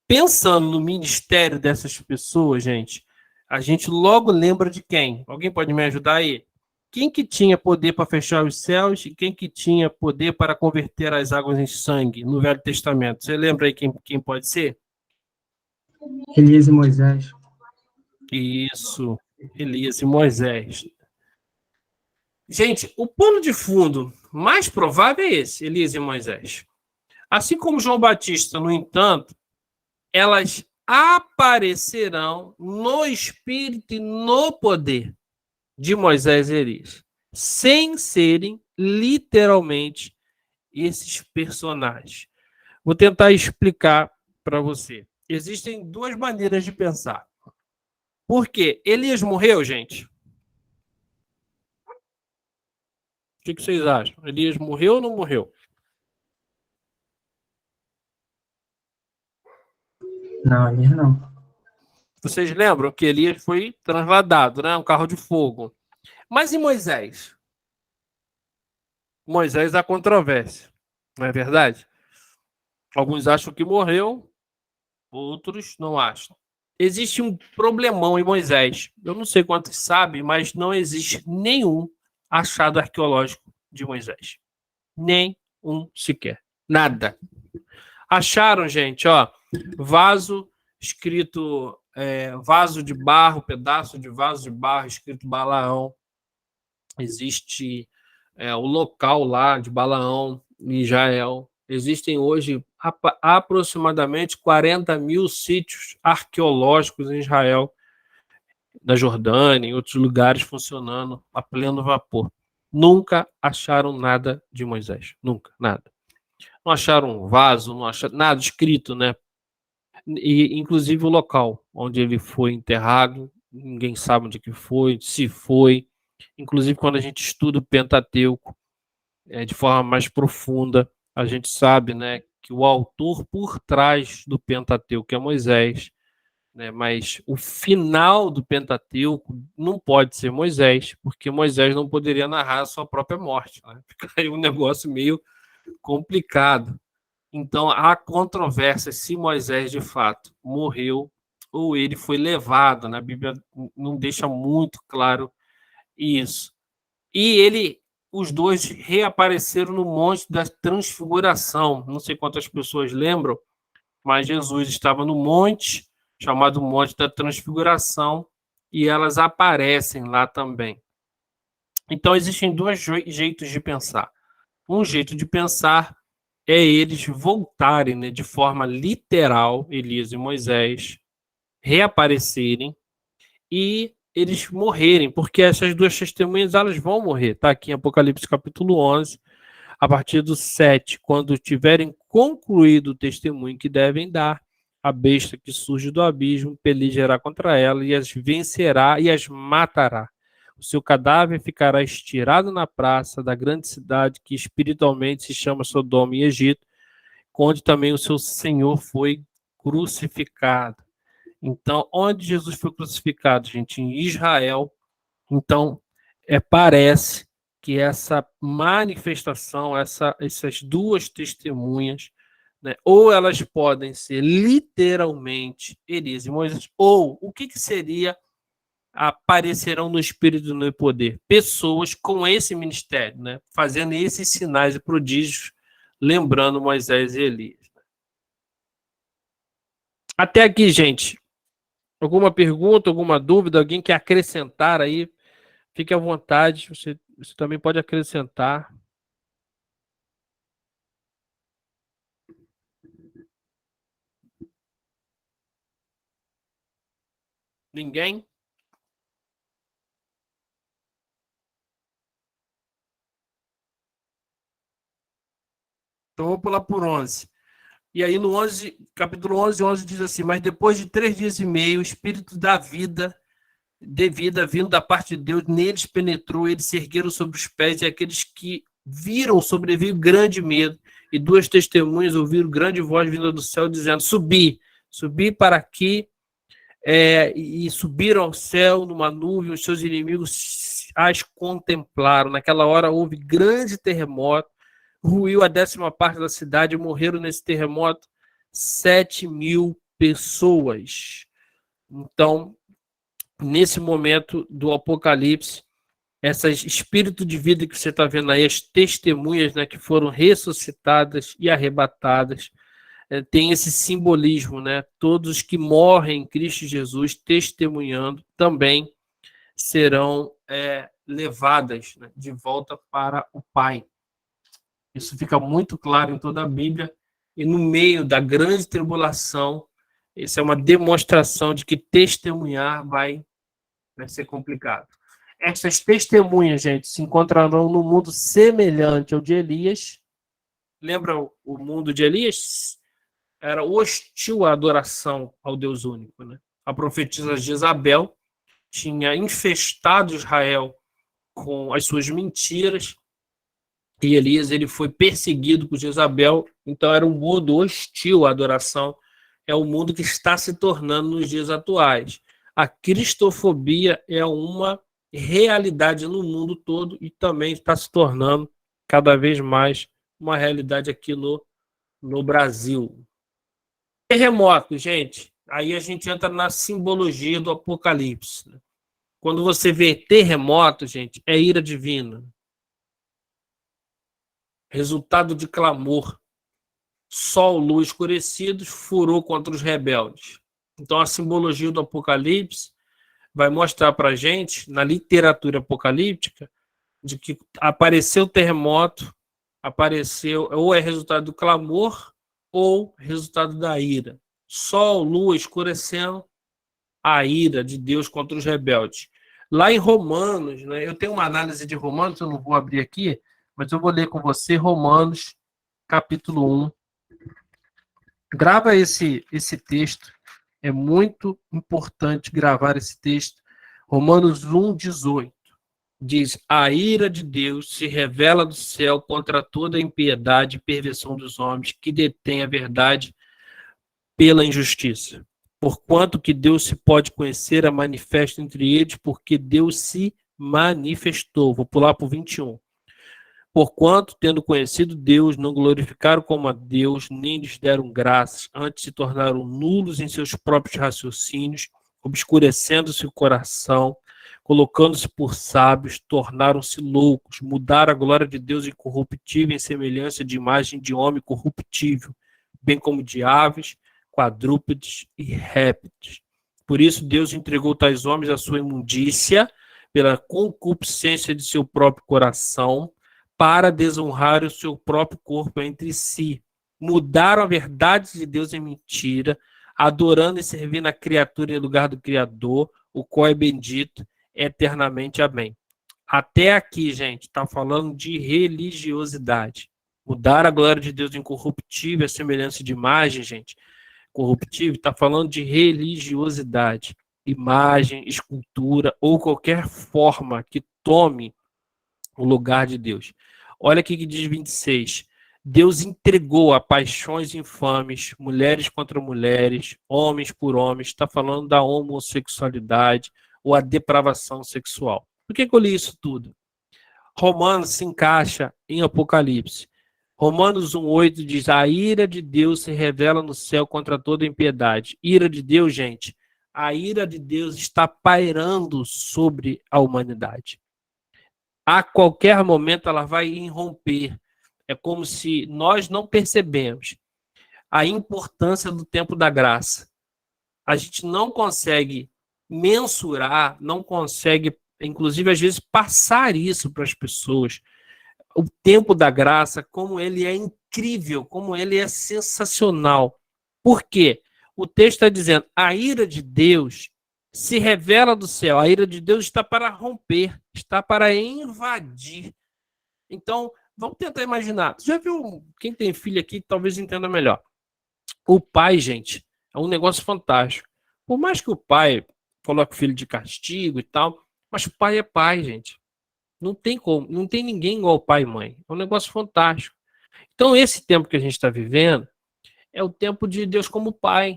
Pensando no ministério dessas pessoas, gente, a gente logo lembra de quem? Alguém pode me ajudar aí? Quem que tinha poder para fechar os céus e quem que tinha poder para converter as águas em sangue no Velho Testamento? Você lembra aí quem pode ser? Elias e Moisés. Isso, Elias e Moisés. Gente, o pano de fundo mais provável é esse, Elias e Moisés. Assim como João Batista, no entanto, elas aparecerão no espírito e no poder de Moisés e Elias, sem serem literalmente esses personagens. Vou tentar explicar para você. Existem duas maneiras de pensar. Por quê? Elias morreu, gente? O que vocês acham? Elias morreu ou não morreu? Não, Elias não. Vocês lembram que Elias foi transladado, né? Um carro de fogo. Mas e Moisés? Moisés há controvérsia, não é verdade? Alguns acham que morreu, outros não acham. Existe um problemão em Moisés. Eu não sei quantos sabem, mas não existe nenhum achado arqueológico de Moisés. Nem um sequer. Nada. Acharam, gente, ó, vaso escrito, vaso de barro, pedaço de vaso de barro escrito Balaão. Existe o local lá de Balaão, em Israel. Existem hoje aproximadamente 40 mil sítios arqueológicos em Israel, na Jordânia, em outros lugares funcionando a pleno vapor. Nunca acharam nada de Moisés. Nunca, nada. Não acharam um vaso, não acharam nada escrito, né? E, inclusive o local onde ele foi enterrado, ninguém sabe onde que foi, se foi. Inclusive, quando a gente estuda o Pentateuco de forma mais profunda, a gente sabe, né, que o autor por trás do Pentateuco é Moisés, né, mas o final do Pentateuco não pode ser Moisés, porque Moisés não poderia narrar a sua própria morte. Né? Ficaria um negócio meio complicado. Então, há controvérsia se Moisés, de fato, morreu ou ele foi levado. Né? A Bíblia não deixa muito claro isso. E os dois reapareceram no Monte da Transfiguração. Não sei quantas pessoas lembram, mas Jesus estava no monte, chamado Monte da Transfiguração, e elas aparecem lá também. Então, existem dois jeitos de pensar. Um jeito de pensar é eles voltarem, né, de forma literal, Elias e Moisés, reaparecerem e eles morrerem, porque essas duas testemunhas elas vão morrer. Está aqui em Apocalipse capítulo 11, a partir do 7, quando tiverem concluído o testemunho que devem dar, a besta que surge do abismo pelejará contra ela e as vencerá e as matará. O seu cadáver ficará estirado na praça da grande cidade que espiritualmente se chama Sodoma e Egito, onde também o seu Senhor foi crucificado. Então, onde Jesus foi crucificado, gente? Em Israel. Então, parece que essa manifestação, essas duas testemunhas, né, ou elas podem ser literalmente Elias e Moisés, ou o que seria aparecerão no Espírito e no poder? Pessoas com esse ministério, né, fazendo esses sinais e prodígios, lembrando Moisés e Elias. Até aqui, gente. Alguma pergunta, alguma dúvida? Alguém quer acrescentar aí? Fique à vontade, você também pode acrescentar. Ninguém? Então vou pular por 11. E aí no 11, capítulo 11 diz assim: mas depois de 3 dias e meio, o Espírito da vida, de vida, vindo da parte de Deus, neles penetrou, eles se ergueram sobre os pés, e aqueles que viram sobreveio grande medo, e 2 testemunhas ouviram grande voz vinda do céu, dizendo: subi para aqui, e subiram ao céu numa nuvem, os seus inimigos as contemplaram. Naquela hora houve grande terremoto, ruiu a 10ª parte da cidade, morreram nesse terremoto 7.000 pessoas. Então, nesse momento do Apocalipse, esse espírito de vida que você está vendo aí, as testemunhas, né, que foram ressuscitadas e arrebatadas, tem esse simbolismo, né? Todos que morrem em Cristo Jesus, testemunhando, também serão levadas, né, de volta para o Pai. Isso fica muito claro em toda a Bíblia. E no meio da grande tribulação, isso é uma demonstração de que testemunhar vai ser complicado. Essas testemunhas, gente, se encontrarão num mundo semelhante ao de Elias. Lembra o mundo de Elias? Era hostil à adoração ao Deus único, né? A profetisa Jezabel tinha infestado Israel com as suas mentiras, e Elias ele foi perseguido por Jezabel. Então era um mundo hostil à adoração, é o mundo que está se tornando nos dias atuais. A cristofobia é uma realidade no mundo todo e também está se tornando cada vez mais uma realidade aqui no Brasil. Terremoto, gente. Aí a gente entra na simbologia do Apocalipse. Quando você vê terremoto, gente, é ira divina. Resultado de clamor. Sol, lua escurecidos, furor contra os rebeldes. Então a simbologia do Apocalipse vai mostrar para a gente, na literatura apocalíptica, de que apareceu terremoto, apareceu, ou é resultado do clamor, ou resultado da ira. Sol, lua escurecendo, a ira de Deus contra os rebeldes. Lá em Romanos, né, eu tenho uma análise de Romanos, eu não vou abrir aqui, mas eu vou ler com você Romanos, capítulo 1. Grava esse texto, é muito importante gravar esse texto. Romanos 1:18 diz: a ira de Deus se revela do céu contra toda a impiedade e perversão dos homens que detêm a verdade pela injustiça. Porquanto que Deus se pode conhecer a manifesto entre eles, porque Deus se manifestou. Vou pular para o 21. Porquanto, tendo conhecido Deus, não glorificaram como a Deus, nem lhes deram graças, antes se tornaram nulos em seus próprios raciocínios, obscurecendo-se o coração, colocando-se por sábios, tornaram-se loucos, mudaram a glória de Deus incorruptível em semelhança de imagem de homem corruptível, bem como de aves, quadrúpedes e répteis. Por isso Deus entregou tais homens à sua imundícia, pela concupiscência de seu próprio coração, para desonrar o seu próprio corpo entre si. Mudaram a verdade de Deus em mentira, adorando e servindo a criatura em lugar do Criador, o qual é bendito eternamente. Amém. Até aqui, gente, está falando de religiosidade. Mudar a glória de Deus incorruptível, a semelhança de imagem, gente, corruptível, está falando de religiosidade. Imagem, escultura ou qualquer forma que tome o lugar de Deus. Olha aqui que diz 26. Deus entregou a paixões infames, mulheres contra mulheres, homens por homens, está falando da homossexualidade ou a depravação sexual. Por que eu li isso tudo? Romanos se encaixa em Apocalipse. Romanos 1,8 diz: a ira de Deus se revela no céu contra toda impiedade. Ira de Deus, gente, a ira de Deus está pairando sobre a humanidade. A qualquer momento ela vai irromper. É como se nós não percebemos a importância do tempo da graça. A gente não consegue mensurar, não consegue, inclusive, às vezes, passar isso para as pessoas. O tempo da graça, como ele é incrível, como ele é sensacional. Por quê? O texto está dizendo, a ira de Deus se revela do céu. A ira de Deus está para romper, está para invadir. Então, vamos tentar imaginar. Você já viu, quem tem filho aqui talvez entenda melhor. O pai, gente, é um negócio fantástico. Por mais que o pai coloque o filho de castigo e tal, mas o pai é pai, gente. Não tem como, não tem ninguém igual pai e mãe. É um negócio fantástico. Então, esse tempo que a gente está vivendo é o tempo de Deus como pai,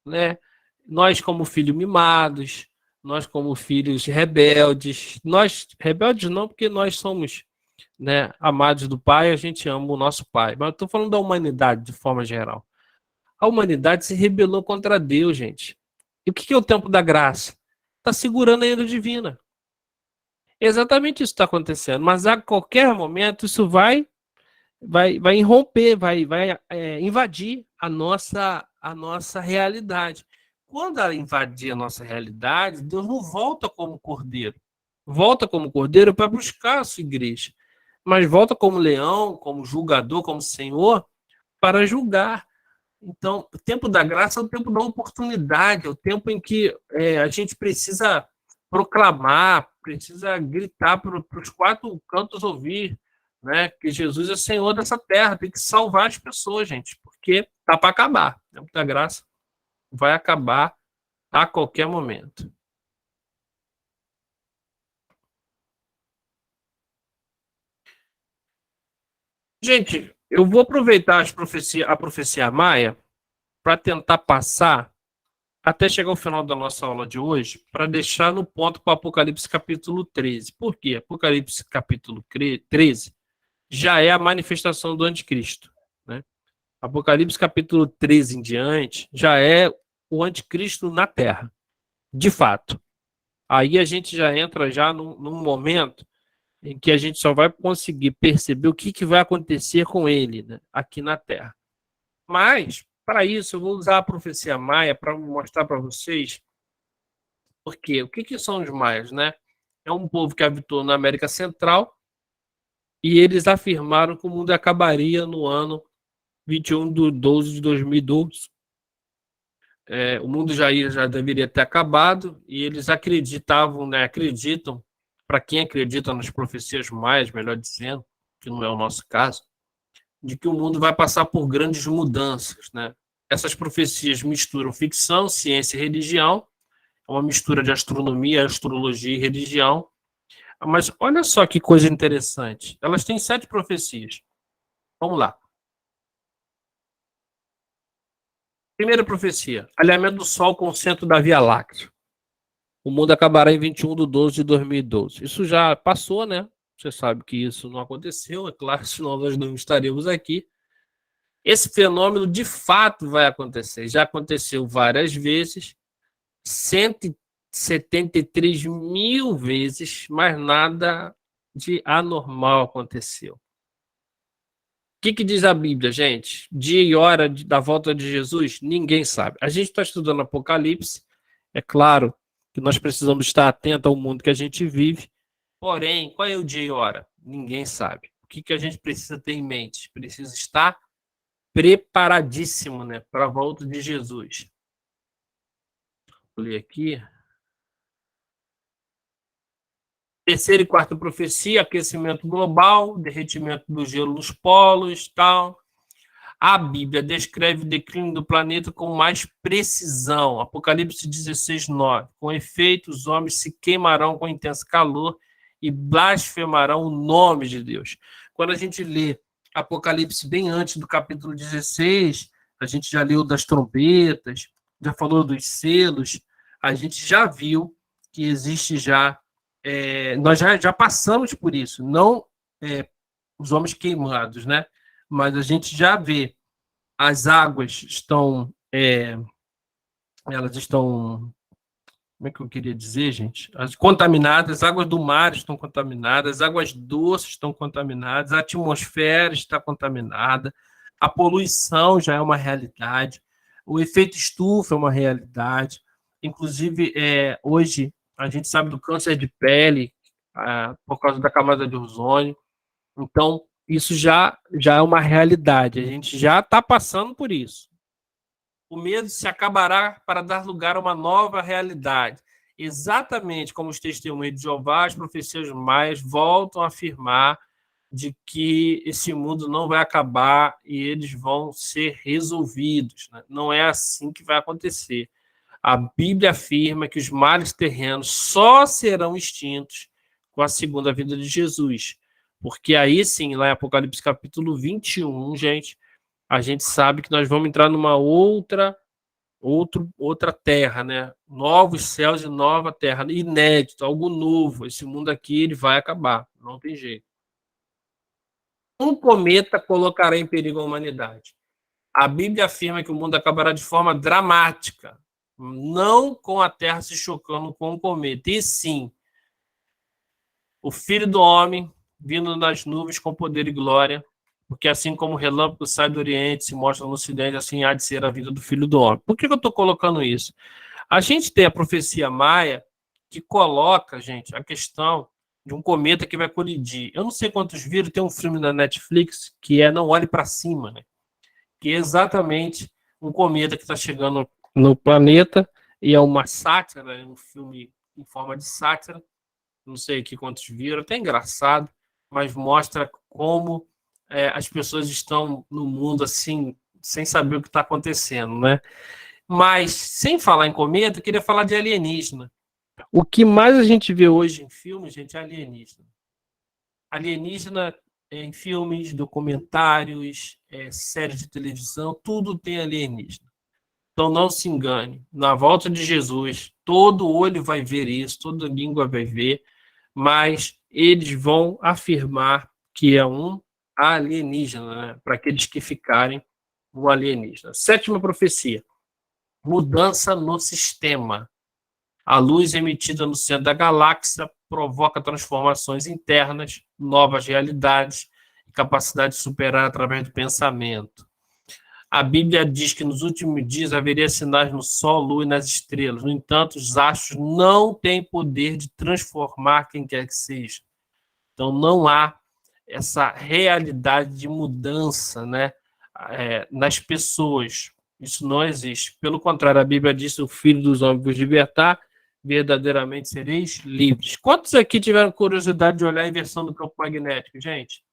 né? Nós como filhos mimados, nós como filhos rebeldes. Nós, rebeldes não, porque nós somos, né, amados do pai, a gente ama o nosso pai. Mas eu estou falando da humanidade de forma geral. A humanidade se rebelou contra Deus, gente. E o que é o tempo da graça? Está segurando a ira divina. Exatamente isso está acontecendo. Mas a qualquer momento isso vai irromper, vai invadir a nossa realidade. Quando ela invadir a nossa realidade, Deus não volta como cordeiro. Volta como cordeiro para buscar a sua igreja. Mas volta como leão, como julgador, como senhor, para julgar. Então, o tempo da graça é o tempo da oportunidade, é o tempo em que a gente precisa proclamar, precisa gritar para os quatro cantos ouvir, né, que Jesus é Senhor dessa terra, tem que salvar as pessoas, gente, porque tá para acabar. O tempo da graça vai acabar a qualquer momento. Gente, eu vou aproveitar a profecia maia para tentar passar até chegar ao final da nossa aula de hoje, para deixar no ponto para Apocalipse capítulo 13. Por quê? Apocalipse capítulo 13 já é a manifestação do anticristo, né? Apocalipse capítulo 13 em diante já é o anticristo na Terra, de fato. Aí a gente já entra já num momento em que a gente só vai conseguir perceber o que vai acontecer com ele, né, aqui na Terra. Mas, para isso, eu vou usar a profecia maia para mostrar para vocês por quê. O que são os maias, né? É um povo que habitou na América Central e eles afirmaram que o mundo acabaria no ano 21 de 12 de 2012. O mundo já deveria ter acabado e eles acreditavam, né, acreditam, para quem acredita nas profecias maias, melhor dizendo, que não é o nosso caso, de que o mundo vai passar por grandes mudanças, né? Essas profecias misturam ficção, ciência e religião, é uma mistura de astronomia, astrologia e religião. Mas olha só que coisa interessante. Elas têm 7 profecias. Vamos lá. Primeira profecia. Alinhamento do Sol com o centro da Via Láctea. O mundo acabará em 21 de 12 de 2012. Isso já passou, né? Você sabe que isso não aconteceu, é claro, senão nós não estaríamos aqui. Esse fenômeno de fato vai acontecer. Já aconteceu várias vezes, 173 mil vezes, mas nada de anormal aconteceu. O que diz a Bíblia, gente? Dia e hora da volta de Jesus? Ninguém sabe. A gente está estudando Apocalipse, é claro que nós precisamos estar atentos ao mundo que a gente vive, porém, qual é o dia e hora? Ninguém sabe. O que a gente precisa ter em mente? Precisa estar preparadíssimo, né, para a volta de Jesus. Vou ler aqui. Terceira e quarta profecia, aquecimento global, derretimento do gelo nos polos, tal. A Bíblia descreve o declínio do planeta com mais precisão. Apocalipse 16:9. Com efeito, os homens se queimarão com intenso calor e blasfemarão o nome de Deus. Quando a gente lê Apocalipse bem antes do capítulo 16, a gente já leu das trombetas, já falou dos selos, a gente já viu que existe já, nós já passamos por isso, não os homens queimados, né? Mas a gente já vê as águas estão, elas estão, como é que eu queria dizer, gente? As contaminadas, as águas do mar estão contaminadas, as águas doces estão contaminadas, a atmosfera está contaminada, a poluição já é uma realidade, o efeito estufa é uma realidade. Inclusive, hoje, a gente sabe do câncer de pele, por causa da camada de ozônio. Então, isso já é uma realidade, a gente já está passando por isso. O medo se acabará para dar lugar a uma nova realidade. Exatamente como os testemunhos de Jeová, as profecias maias voltam a afirmar de que esse mundo não vai acabar e eles vão ser resolvidos, né? Não é assim que vai acontecer. A Bíblia afirma que os males terrenos só serão extintos com a segunda vinda de Jesus. Porque aí sim, lá em Apocalipse capítulo 21, gente, a gente sabe que nós vamos entrar numa outra terra, né? Novos céus e nova terra, inédito, algo novo. Esse mundo aqui ele vai acabar, não tem jeito. Um cometa colocará em perigo a humanidade. A Bíblia afirma que o mundo acabará de forma dramática, não com a Terra se chocando com um cometa, e sim o Filho do Homem vindo das nuvens com poder e glória, porque assim como o relâmpago sai do Oriente, se mostra no Ocidente, assim há de ser a vida do Filho do Homem. Por que eu estou colocando isso? A gente tem a profecia maia que coloca, gente, a questão de um cometa que vai colidir. Eu não sei quantos viram, tem um filme na Netflix que é Não Olhe para Cima, né? Que é exatamente um cometa que está chegando no planeta e é uma sátira, é um filme em forma de sátira. Não sei aqui quantos viram, até engraçado, mas mostra como as pessoas estão no mundo assim, sem saber o que está acontecendo, né? Mas, sem falar em cometa, eu queria falar de alienígena. O que mais a gente vê hoje em filmes, gente, é alienígena. Alienígena em filmes, documentários, séries de televisão, tudo tem alienígena. Então não se engane, na volta de Jesus, todo olho vai ver isso, toda língua vai ver, mas eles vão afirmar que é um alienígena, né? Para aqueles que ficarem um alienígena. Sétima profecia, mudança no sistema. A luz emitida no centro da galáxia provoca transformações internas, novas realidades e capacidade de superar através do pensamento. A Bíblia diz que nos últimos dias haveria sinais no Sol, Lua e nas estrelas. No entanto, os astros não têm poder de transformar quem quer que seja. Então, não há essa realidade de mudança, né, nas pessoas. Isso não existe. Pelo contrário, a Bíblia diz que o Filho dos Homens vos libertar, verdadeiramente sereis livres. Quantos aqui tiveram curiosidade de olhar a inversão do campo magnético, gente?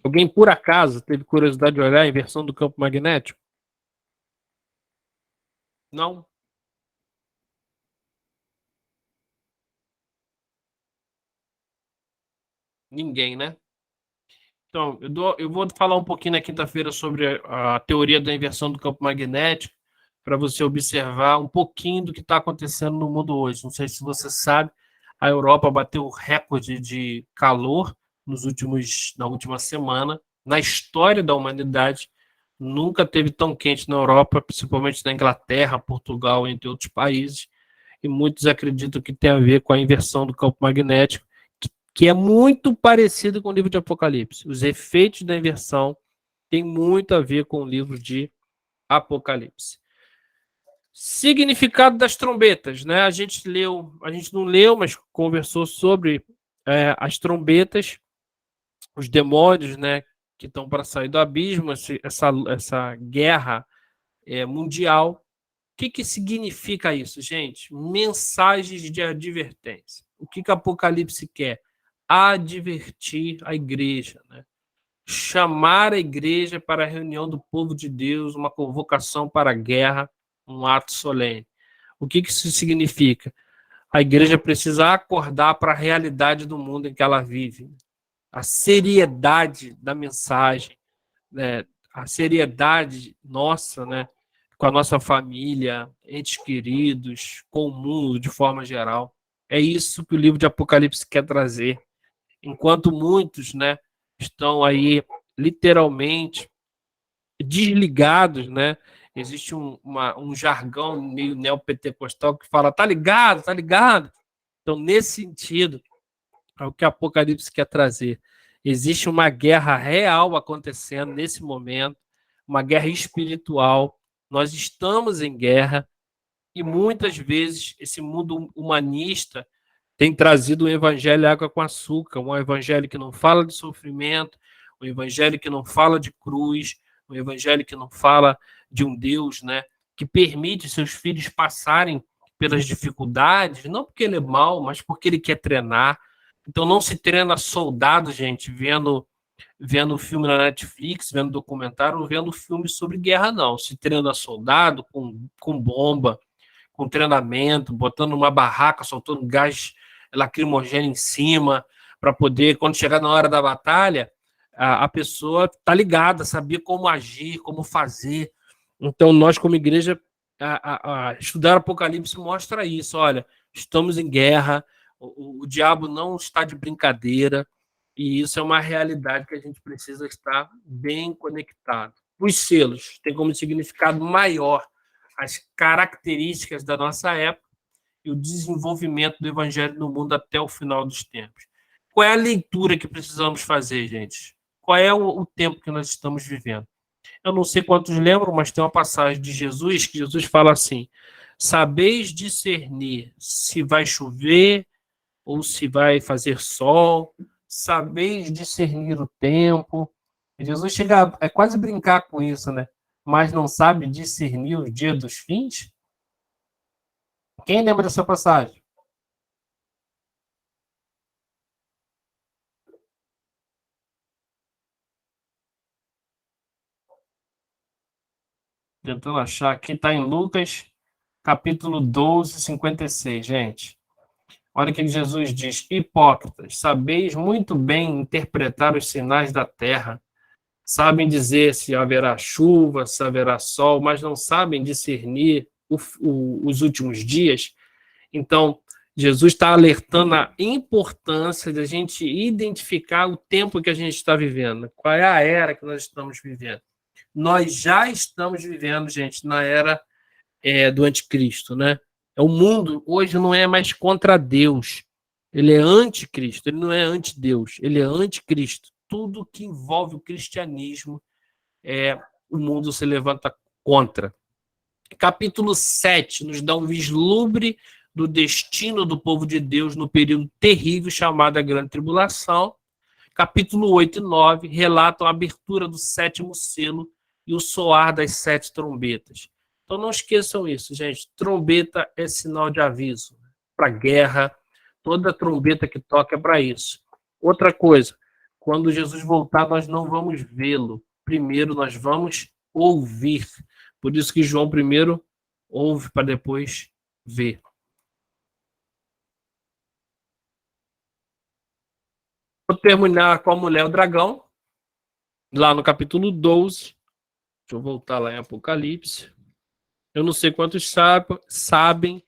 Alguém, por acaso, teve curiosidade de olhar a inversão do campo magnético? Não? Ninguém, né? Então, eu vou falar um pouquinho na quinta-feira sobre a teoria da inversão do campo magnético, para você observar um pouquinho do que está acontecendo no mundo hoje. Não sei se você sabe, a Europa bateu o recorde de calor na última semana. Na história da humanidade, nunca teve tão quente na Europa, principalmente na Inglaterra, Portugal, entre outros países. E muitos acreditam que tem a ver com a inversão do campo magnético, que é muito parecido com o livro de Apocalipse. Os efeitos da inversão têm muito a ver com o livro de Apocalipse. Significado das trombetas, né? A gente não leu, mas conversou sobre as trombetas, os demônios, né, que estão para sair do abismo, essa guerra mundial. O que significa isso, gente? Mensagens de advertência. O que Apocalipse quer? Advertir a igreja, né? Chamar a igreja para a reunião do povo de Deus, uma convocação para a guerra, um ato solene. O que isso significa? A igreja precisa acordar para a realidade do mundo em que ela vive. a seriedade da mensagem, né? A seriedade nossa, né? Com a nossa família, entes queridos, com o mundo de forma geral. É isso que o livro de Apocalipse quer trazer. Enquanto muitos, né, estão aí literalmente desligados, né? Existe um jargão meio neopentecostal que fala, tá ligado, tá ligado. Então, nesse sentido, é o que Apocalipse quer trazer. Existe uma guerra real acontecendo nesse momento, uma guerra espiritual. Nós estamos em guerra e muitas vezes esse mundo humanista tem trazido um evangelho água com açúcar, um evangelho que não fala de sofrimento, um evangelho que não fala de cruz, um evangelho que não fala de um Deus, né, que permite seus filhos passarem pelas dificuldades, não porque ele é mau, mas porque ele quer treinar. Então não se treina soldado, gente, vendo filme na Netflix, vendo documentário, ou vendo filme sobre guerra, não. Se treina soldado com bomba, com treinamento, botando uma barraca, soltando gás lacrimogêneo em cima, para poder, quando chegar na hora da batalha, a pessoa está ligada, saber como agir, como fazer. Então, nós, como igreja, estudar Apocalipse mostra isso. Olha, estamos em guerra, o diabo não está de brincadeira, e isso é uma realidade que a gente precisa estar bem conectado. Os selos têm como significado maior as características da nossa época e o desenvolvimento do evangelho no mundo até o final dos tempos. Qual é a leitura que precisamos fazer, gente? Qual é o tempo que nós estamos vivendo? Eu não sei quantos lembram, mas tem uma passagem de Jesus que Jesus fala assim: sabeis discernir se vai chover ou se vai fazer sol, sabeis discernir o tempo. Jesus chega a quase brincar com isso, né? Mas não sabe discernir o dia dos fins? Quem lembra dessa passagem? Tentando achar aqui, está em Lucas, capítulo 12, 56, gente. Olha o que Jesus diz: hipócritas, sabeis muito bem interpretar os sinais da terra, sabem dizer se haverá chuva, se haverá sol, mas não sabem discernir os últimos dias. Então, Jesus está alertando a importância de a gente identificar o tempo que a gente está vivendo, qual é a era que nós estamos vivendo. Nós já estamos vivendo, gente, na era do anticristo, né? O mundo hoje não é mais contra Deus, ele é anticristo, ele não é anti-Deus, ele é anticristo. Tudo que envolve o cristianismo, o mundo se levanta contra. Capítulo 7 nos dá um vislumbre do destino do povo de Deus no período terrível chamado a Grande Tribulação. Capítulo 8 e 9 relatam a abertura do 7º selo e o soar das 7 trombetas. Então não esqueçam isso, gente. Trombeta é sinal de aviso para guerra. Toda trombeta que toca é para isso. Outra coisa, quando Jesus voltar, nós não vamos vê-lo. Primeiro nós vamos ouvir. Por isso que João primeiro ouve para depois ver. Vou terminar com a mulher e o dragão, lá no capítulo 12. Deixa eu voltar lá em Apocalipse. Eu não sei quantos sabem,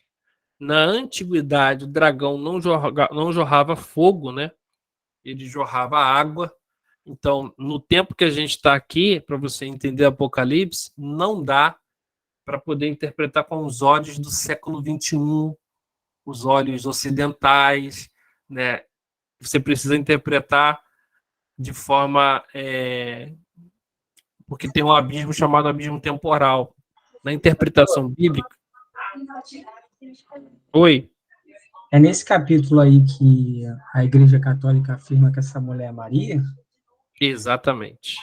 na antiguidade o dragão não jorrava fogo, né? Ele jorrava água. Então, no tempo que a gente está aqui, para você entender Apocalipse, não dá para poder interpretar com os olhos do século XXI, os olhos ocidentais, né? Você precisa interpretar de forma... porque tem um abismo chamado abismo temporal. Na interpretação bíblica... Oi? É nesse capítulo aí que a Igreja Católica afirma que essa mulher é Maria? Exatamente.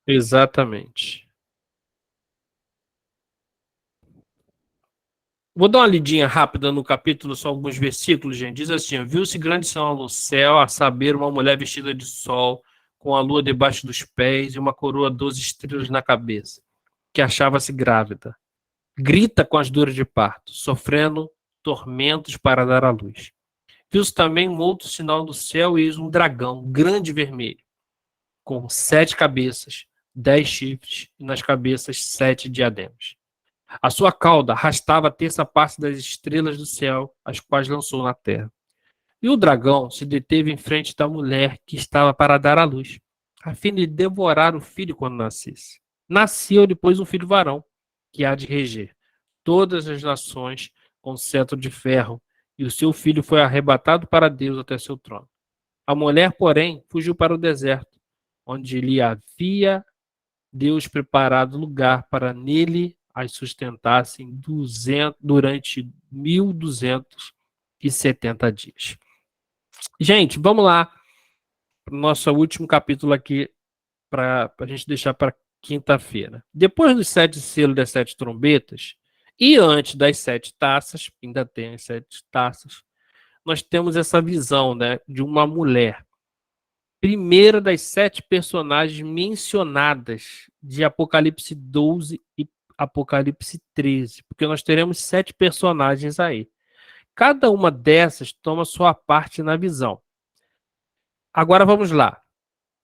Exatamente. Vou dar uma lidinha rápida no capítulo, só alguns versículos, gente. Diz assim: viu-se grande sinal no céu, a saber, uma mulher vestida de sol, com a lua debaixo dos pés e uma coroa 12 estrelas na cabeça, que achava-se grávida. Grita com as dores de parto, sofrendo tormentos para dar à luz. Viu-se também um outro sinal no céu, e eis um dragão, grande e vermelho, com 7 cabeças, 10 chifres, e nas cabeças 7 diademas. A sua cauda arrastava a terça parte das estrelas do céu, as quais lançou na terra. E o dragão se deteve em frente da mulher que estava para dar à luz, a fim de devorar o filho quando nascesse. Nasceu depois um filho varão, que há de reger todas as nações com cetro de ferro, e o seu filho foi arrebatado para Deus até seu trono. A mulher, porém, fugiu para o deserto, onde lhe havia Deus preparado lugar para nele as sustentassem durante 1270 dias. Gente, vamos lá para o nosso último capítulo aqui, para a gente deixar para quinta-feira. Depois dos 7 selos das 7 trombetas, e antes das 7 taças, ainda tem as 7 taças, nós temos essa visão, né, de uma mulher. Primeira das 7 personagens mencionadas de Apocalipse 12 e Apocalipse 13, porque nós teremos 7 personagens aí. Cada uma dessas toma sua parte na visão. Agora vamos lá.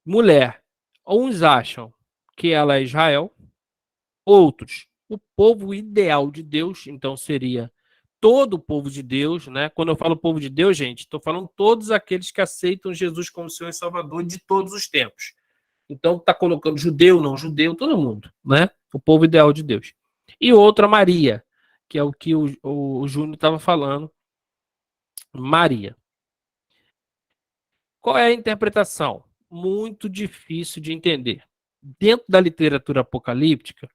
Mulher. Uns acham que ela é Israel, outros, o povo ideal de Deus, então seria todo o povo de Deus, né? Quando eu falo povo de Deus, gente, estou falando todos aqueles que aceitam Jesus como Senhor e Salvador de todos os tempos. Então está colocando judeu, não judeu, todo mundo, né? O povo ideal de Deus. E outra, Maria, que é o que o Júnior estava falando. Maria. Qual é a interpretação? Muito difícil de entender. Dentro da literatura apocalíptica,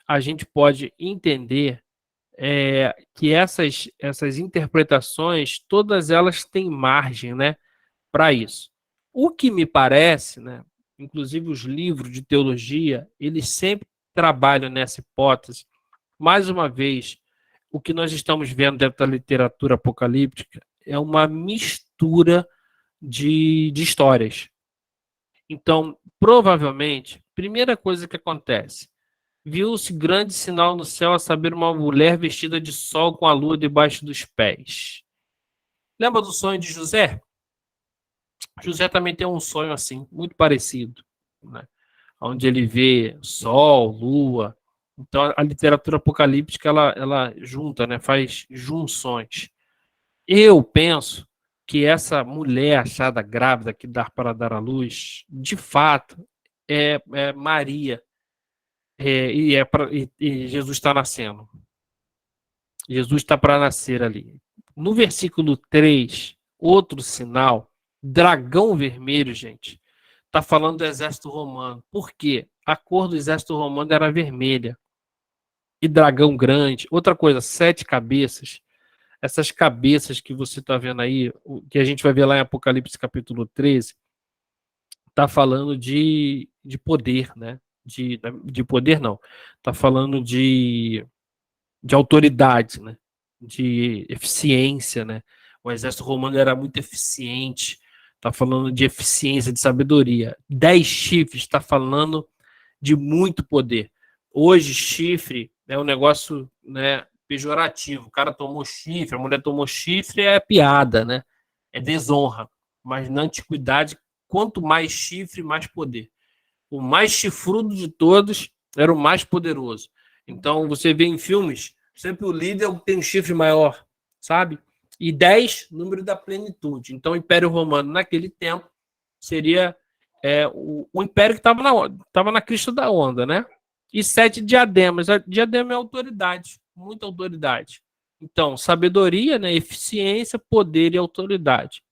a gente pode entender que essas interpretações, todas elas têm margem, né, para isso. O que me parece, né, inclusive os livros de teologia, eles sempre trabalham nessa hipótese. Mais uma vez, o que nós estamos vendo dentro da literatura apocalíptica é uma mistura de histórias. Então, provavelmente, primeira coisa que acontece, viu-se grande sinal no céu, a saber, uma mulher vestida de sol com a lua debaixo dos pés. Lembra do sonho de José? José também tem um sonho assim, muito parecido, né? Onde ele vê sol, lua. Então, a literatura apocalíptica, ela junta, né? Faz junções. Eu penso que essa mulher achada grávida que dá para dar à luz, de fato, é Maria. E Jesus está nascendo. Jesus está para nascer ali. No versículo 3, outro sinal, dragão vermelho, gente, está falando do exército romano. Por quê? A cor do exército romano era vermelha. E dragão grande. Outra coisa, 7 cabeças. Essas cabeças que você está vendo aí, que a gente vai ver lá em Apocalipse capítulo 13, está falando de poder, né? De poder, não. Está falando de autoridade, né? De eficiência, né? O exército romano era muito eficiente. Está falando de eficiência, de sabedoria. 10 chifres está falando de muito poder. Hoje, chifre é um negócio, né, pejorativo. O cara tomou chifre, a mulher tomou chifre, é piada, né? É desonra. Mas na antiguidade, quanto mais chifre, mais poder. O mais chifrudo de todos era o mais poderoso. Então, você vê em filmes, sempre o líder tem um chifre maior, sabe? E 10, número da plenitude. Então, o Império Romano, naquele tempo, seria o império que estava na crista da onda, né? E 7 diademas. A diadema é autoridade, muita autoridade. Então, sabedoria, né? Eficiência, poder e autoridade.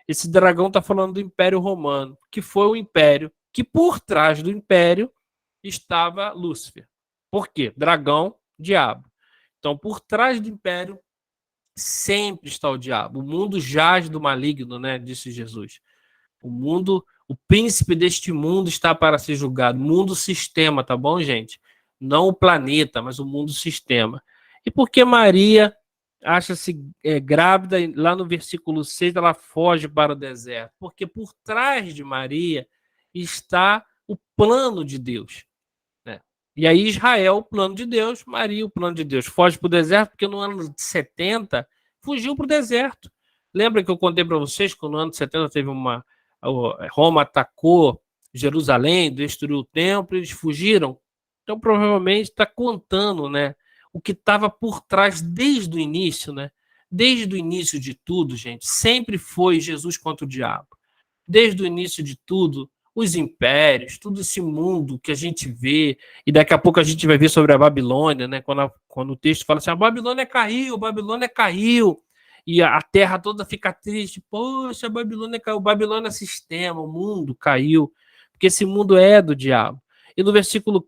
Esse dragão está falando do Império Romano, que foi o império que por trás do império estava Lúcifer. Por quê? Dragão, diabo. Então, por trás do império sempre está o diabo. O mundo jaz do maligno, né? Disse Jesus. O príncipe deste mundo está para ser julgado. Mundo sistema, tá bom, gente? Não o planeta, mas o mundo sistema. E por que Maria acha-se grávida? Lá no versículo 6, ela foge para o deserto. Porque por trás de Maria está o plano de Deus. Né? E aí Israel, o plano de Deus, Maria, o plano de Deus. Foge para o deserto porque no ano 70 fugiu para o deserto. Lembra que eu contei para vocês que no ano 70 teve Roma atacou Jerusalém, destruiu o templo, eles fugiram? Então, provavelmente está contando, né, o que estava por trás desde o início, né? Desde o início de tudo, gente, sempre foi Jesus contra o diabo. Desde o início de tudo, os impérios, todo esse mundo que a gente vê, e daqui a pouco a gente vai ver sobre a Babilônia, né? Quando o texto fala assim, a Babilônia caiu, e a terra toda fica triste, poxa, a Babilônia caiu, Babilônia é sistema, o mundo caiu, porque esse mundo é do diabo. E no versículo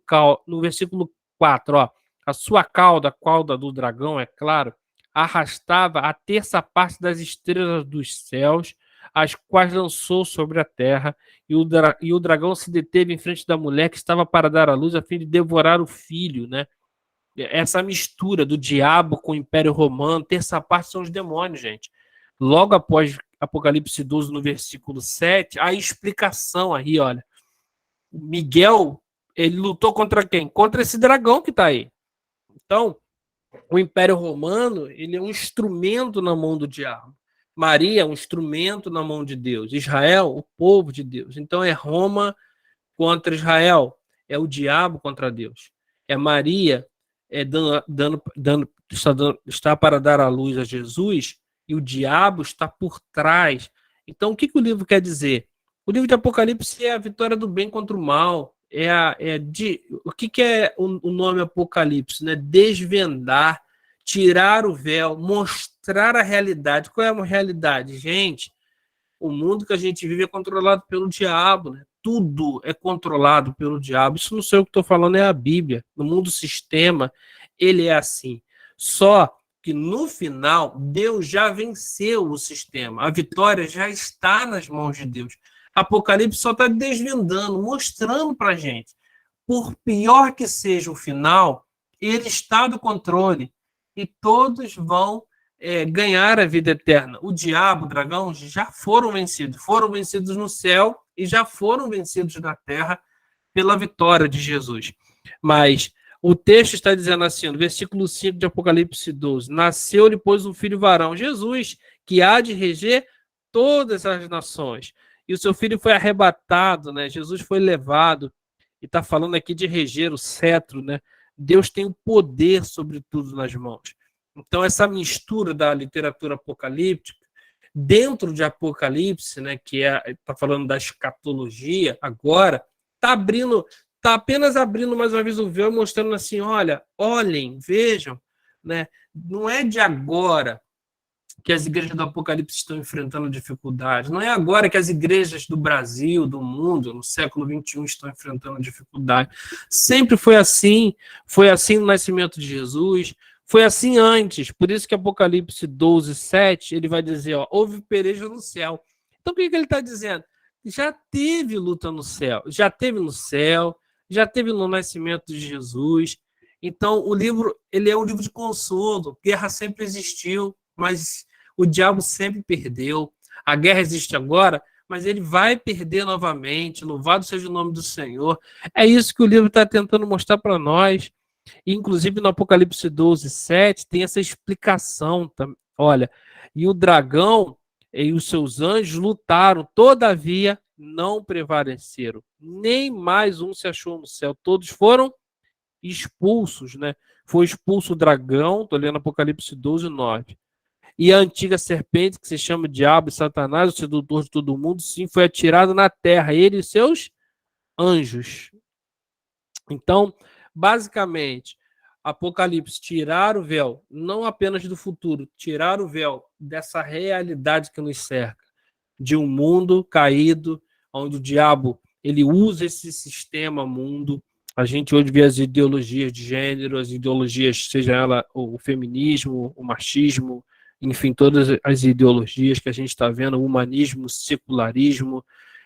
4, ó, a sua cauda, a cauda do dragão, é claro, arrastava a terça parte das estrelas dos céus, as quais lançou sobre a terra, e o dragão se deteve em frente da mulher que estava para dar à luz a fim de devorar o filho, né? Essa mistura do diabo com o Império Romano, terça parte são os demônios, gente. Logo após Apocalipse 12, no versículo 7, a explicação aí, olha. Miguel, ele lutou contra quem? Contra esse dragão que está aí. Então, o Império Romano, ele é um instrumento na mão do diabo. Maria é um instrumento na mão de Deus. Israel, o povo de Deus. Então, é Roma contra Israel. É o diabo contra Deus. É Maria está para dar à luz a Jesus e o diabo está por trás. Então, o que o livro quer dizer? O livro de Apocalipse é a vitória do bem contra o mal. O que é o nome Apocalipse? Né? Desvendar, tirar o véu, mostrar a realidade. Qual é a realidade? Gente, o mundo que a gente vive é controlado pelo diabo. Né? Tudo é controlado pelo diabo. Isso não sei o que estou falando, é a Bíblia. No mundo sistema, ele é assim. Só que no final, Deus já venceu o sistema. A vitória já está nas mãos de Deus. Apocalipse só está desvendando, mostrando para a gente. Por pior que seja o final, ele está do controle. E todos vão ganhar a vida eterna. O diabo, o dragão, já foram vencidos. Foram vencidos no céu e já foram vencidos na terra pela vitória de Jesus. Mas o texto está dizendo assim, no versículo 5 de Apocalipse 12, nasceu-lhe, pois, um filho varão, Jesus, que há de reger todas as nações. E o seu filho foi arrebatado, né? Jesus foi levado, e está falando aqui de reger o cetro, né? Deus tem o poder sobre tudo nas mãos. Então, essa mistura da literatura apocalíptica, dentro de Apocalipse, né, que está falando da escatologia, agora, está apenas abrindo mais uma vez o véu, mostrando assim, olhem, vejam, né? Não é de agora que as igrejas do Apocalipse estão enfrentando dificuldades. Não é agora que as igrejas do Brasil, do mundo, no século XXI, estão enfrentando dificuldades. Sempre foi assim no nascimento de Jesus, foi assim antes. Por isso que Apocalipse 12, 7, ele vai dizer, houve peleja no céu. Então, o que ele está dizendo? Já teve luta no céu, já teve no nascimento de Jesus. Então, o livro, ele é um livro de consolo. Guerra sempre existiu, mas o diabo sempre perdeu. A guerra existe agora, mas ele vai perder novamente. Louvado seja o nome do Senhor. É isso que o livro está tentando mostrar para nós. E, inclusive, no Apocalipse 12, 7, tem essa explicação. Olha, e o dragão e os seus anjos lutaram, todavia não prevaleceram. Nem mais um se achou no céu. Todos foram expulsos, né? Foi expulso o dragão, estou lendo Apocalipse 12, 9. E a antiga serpente, que se chama Diabo e Satanás, o sedutor de todo mundo, sim, foi atirado na terra, ele e seus anjos. Então, basicamente, Apocalipse, tirar o véu, não apenas do futuro, tirar o véu dessa realidade que nos cerca, de um mundo caído, onde o diabo ele usa esse sistema mundo. A gente hoje vê as ideologias de gênero, as ideologias, seja ela o feminismo, o machismo, enfim, todas as ideologias que a gente está vendo, o humanismo, o secularismo,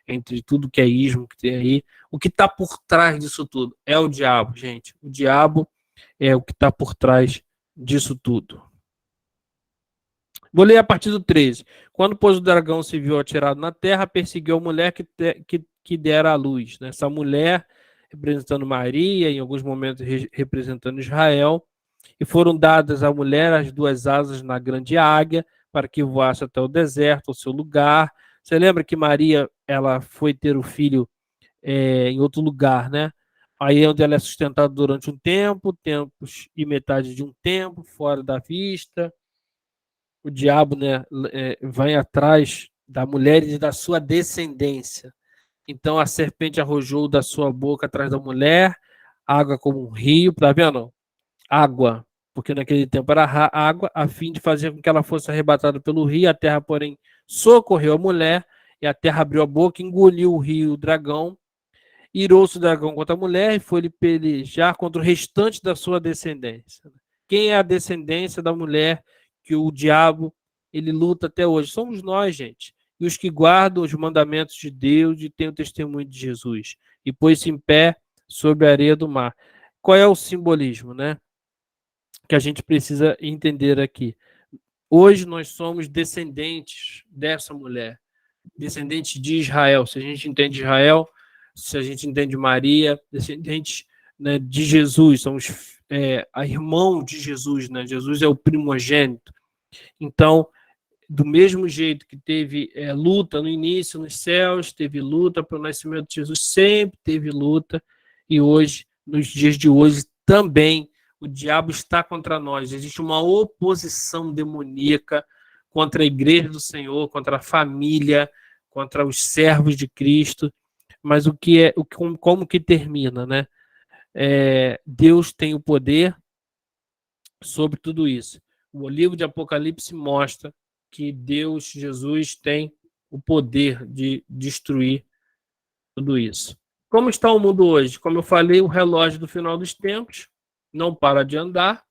entre tudo que é ismo que tem aí. O que está por trás disso tudo é o diabo, gente. O diabo é o que está por trás disso tudo. Vou ler a partir do 13. Quando, pois, o dragão se viu atirado na terra, perseguiu a mulher que dera à luz. Essa mulher, representando Maria, em alguns momentos representando Israel, e foram dadas à mulher as duas asas na grande águia, para que voasse até o deserto, ao seu lugar. Você lembra que Maria, ela foi ter o filho em outro lugar, né? Aí é onde ela é sustentada durante um tempo, tempos e metade de um tempo, fora da vista. O diabo, né, vai atrás da mulher e da sua descendência. Então a serpente arrojou da sua boca atrás da mulher, água como um rio, tá vendo? Água, porque naquele tempo era água, a fim de fazer com que ela fosse arrebatada pelo rio. A terra, porém, socorreu a mulher, e a terra abriu a boca, engoliu o rio, o dragão. Irou-se o dragão contra a mulher e foi-lhe pelejar contra o restante da sua descendência. Quem é a descendência da mulher que o diabo ele luta até hoje? Somos nós, gente. E os que guardam os mandamentos de Deus e têm o testemunho de Jesus. E pôs-se em pé sobre a areia do mar. Qual é o simbolismo, né? Que a gente precisa entender aqui. Hoje nós somos descendentes dessa mulher. Descendentes de Israel. Se a gente entende Israel, se a gente entende Maria, descendentes, né, de Jesus, somos a irmão de Jesus, né? Jesus é o primogênito. Então, do mesmo jeito que teve luta no início nos céus, teve luta para o nascimento de Jesus, sempre teve luta, e hoje, nos dias de hoje, também o diabo está contra nós. Existe uma oposição demoníaca contra a igreja do Senhor, contra a família, contra os servos de Cristo. Mas como que termina, né? Deus tem o poder sobre tudo isso. O livro de Apocalipse mostra que Deus, Jesus, tem o poder de destruir tudo isso. Como está o mundo hoje? Como eu falei, o relógio do final dos tempos não para de andar.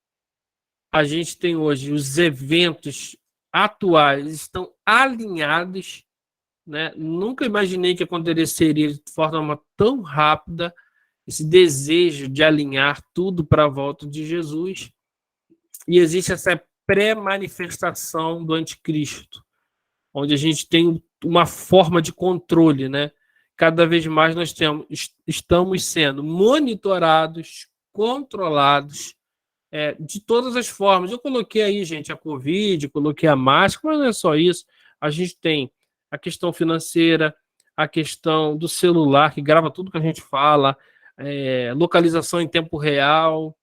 A gente tem hoje os eventos atuais estão alinhados, né? Nunca imaginei que aconteceria de forma tão rápida esse desejo de alinhar tudo para a volta de Jesus. E existe essa pré-manifestação do anticristo, onde a gente tem uma forma de controle, né? Cada vez mais nós estamos sendo monitorados, controlados, de todas as formas. Eu coloquei aí, gente, a Covid, coloquei a máscara, mas não é só isso. A gente tem a questão financeira, a questão do celular, que grava tudo que a gente fala, localização em tempo real.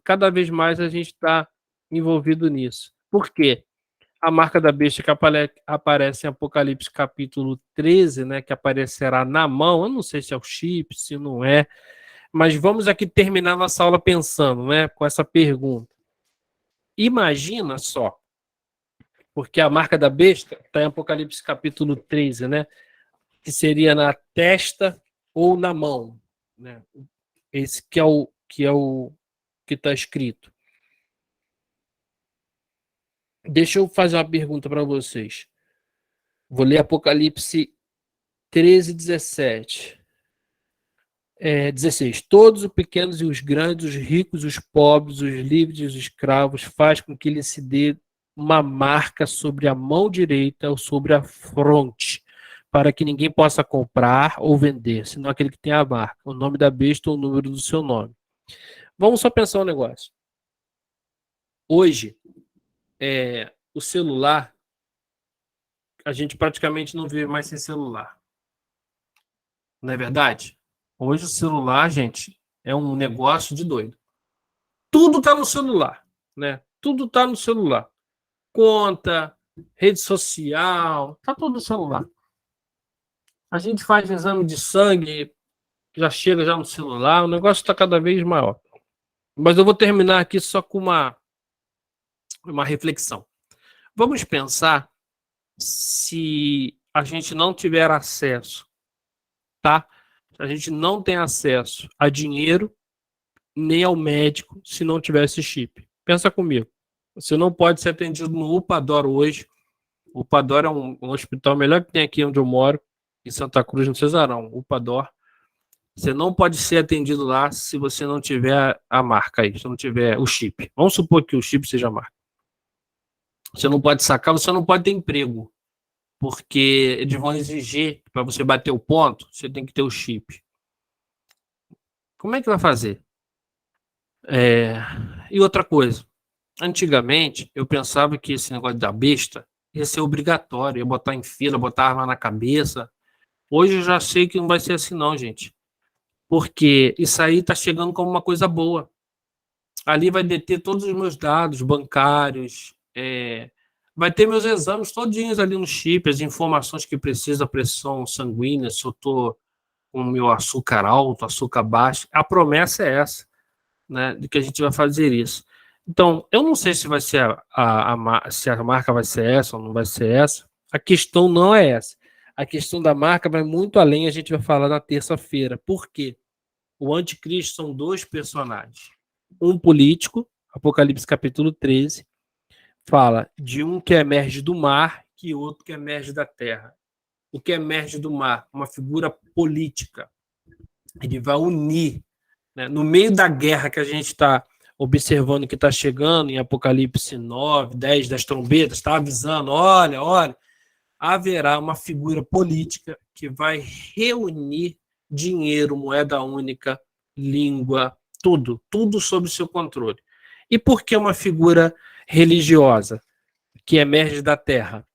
Cada vez mais a gente está envolvido nisso. Por quê? A marca da besta que aparece em Apocalipse capítulo 13, né, que aparecerá na mão, eu não sei se é o chip, se não é, mas vamos aqui terminar nossa aula pensando, né, com essa pergunta. Imagina só, porque a marca da besta está em Apocalipse capítulo 13, né, que seria na testa ou na mão, né? Esse que está escrito. Deixa eu fazer uma pergunta para vocês. Vou ler Apocalipse 13, 17. 16. Todos os pequenos e os grandes, os ricos, os pobres, os livres e os escravos, faz com que lhe se dê uma marca sobre a mão direita ou sobre a fronte, para que ninguém possa comprar ou vender, senão aquele que tem a marca, o nome da besta ou o número do seu nome. Vamos só pensar um negócio. Hoje, o celular, a gente praticamente não vive mais sem celular. Não é verdade? Hoje o celular, gente, é um negócio de doido. Tudo está no celular, né? Tudo está no celular. Conta, rede social, está tudo no celular. A gente faz exame de sangue, já chega já no celular, o negócio está cada vez maior. Mas eu vou terminar aqui só com uma reflexão. Vamos pensar se a gente não tiver acesso, tá? A gente não tem acesso a dinheiro nem ao médico se não tiver esse chip. Pensa comigo. Você não pode ser atendido no Upador hoje. O Upador é um hospital melhor que tem aqui onde eu moro, em Santa Cruz, no Cesarão. Upador. Você não pode ser atendido lá se você não tiver a marca aí, se não tiver o chip. Vamos supor que o chip seja a marca. Você não pode sacar, você não pode ter emprego. Porque eles vão exigir que para você bater o ponto, você tem que ter o chip. Como é que vai fazer? E outra coisa, antigamente eu pensava que esse negócio da besta ia ser obrigatório, ia botar em fila, botar arma na cabeça. Hoje eu já sei que não vai ser assim não, gente. Porque isso aí está chegando como uma coisa boa. Ali vai deter todos os meus dados bancários, vai ter meus exames todinhos ali no chip, as informações que precisa, a pressão sanguínea, se eu estou com o meu açúcar alto, açúcar baixo. A promessa é essa, né, de que a gente vai fazer isso. Então, eu não sei se vai ser se a marca vai ser essa ou não vai ser essa. A questão não é essa. A questão da marca vai muito além, a gente vai falar na terça-feira. Por quê? O anticristo são dois personagens. Um político, Apocalipse capítulo 13, fala de um que emerge do mar e outro que emerge da terra. O que emerge do mar, uma figura política. Ele vai unir, né? No meio da guerra que a gente está observando que está chegando, em Apocalipse 9, 10, das trombetas, está avisando, olha, haverá uma figura política que vai reunir dinheiro, moeda única, língua, tudo sob seu controle. E por que uma figura religiosa que emerge da terra?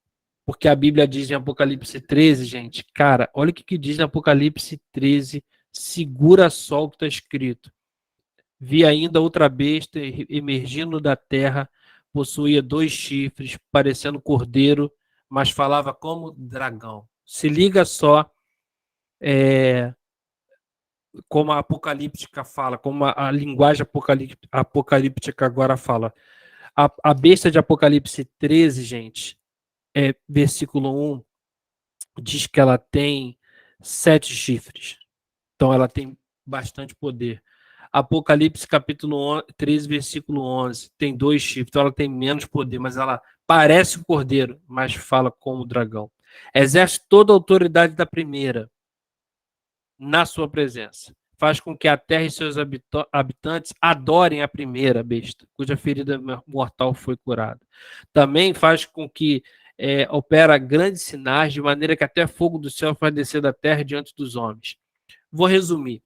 Porque a Bíblia diz em Apocalipse 13, gente, cara, olha o que diz em Apocalipse 13, segura só o que está escrito. Vi ainda outra besta emergindo da terra, possuía 2 chifres, parecendo cordeiro, mas falava como dragão. Se liga só, como a apocalíptica fala, como a linguagem apocalíptica agora fala. A besta de Apocalipse 13, gente, versículo 1, diz que ela tem 7 chifres. Então ela tem bastante poder. Apocalipse capítulo 13, versículo 11, tem 2 chifres, então ela tem menos poder, mas ela parece um cordeiro, mas fala como dragão. Exerce toda a autoridade da primeira na sua presença. Faz com que a terra e seus habitantes adorem a primeira besta, cuja ferida mortal foi curada. Também faz com que opera grandes sinais, de maneira que até fogo do céu faz descer da terra diante dos homens. Vou resumir.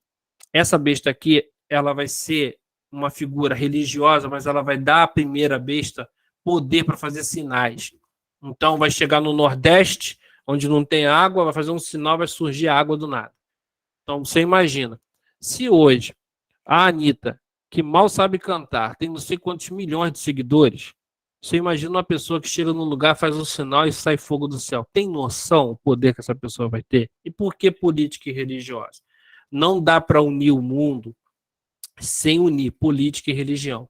Essa besta aqui, ela vai ser uma figura religiosa, mas ela vai dar à primeira besta poder para fazer sinais. Então, vai chegar no Nordeste, onde não tem água, vai fazer um sinal, vai surgir água do nada. Então, você imagina, se hoje a Anitta, que mal sabe cantar, tem não sei quantos milhões de seguidores, você imagina uma pessoa que chega num lugar, faz um sinal e sai fogo do céu. Tem noção do poder que essa pessoa vai ter? E por que política e religiosa? Não dá para unir o mundo sem unir política e religião.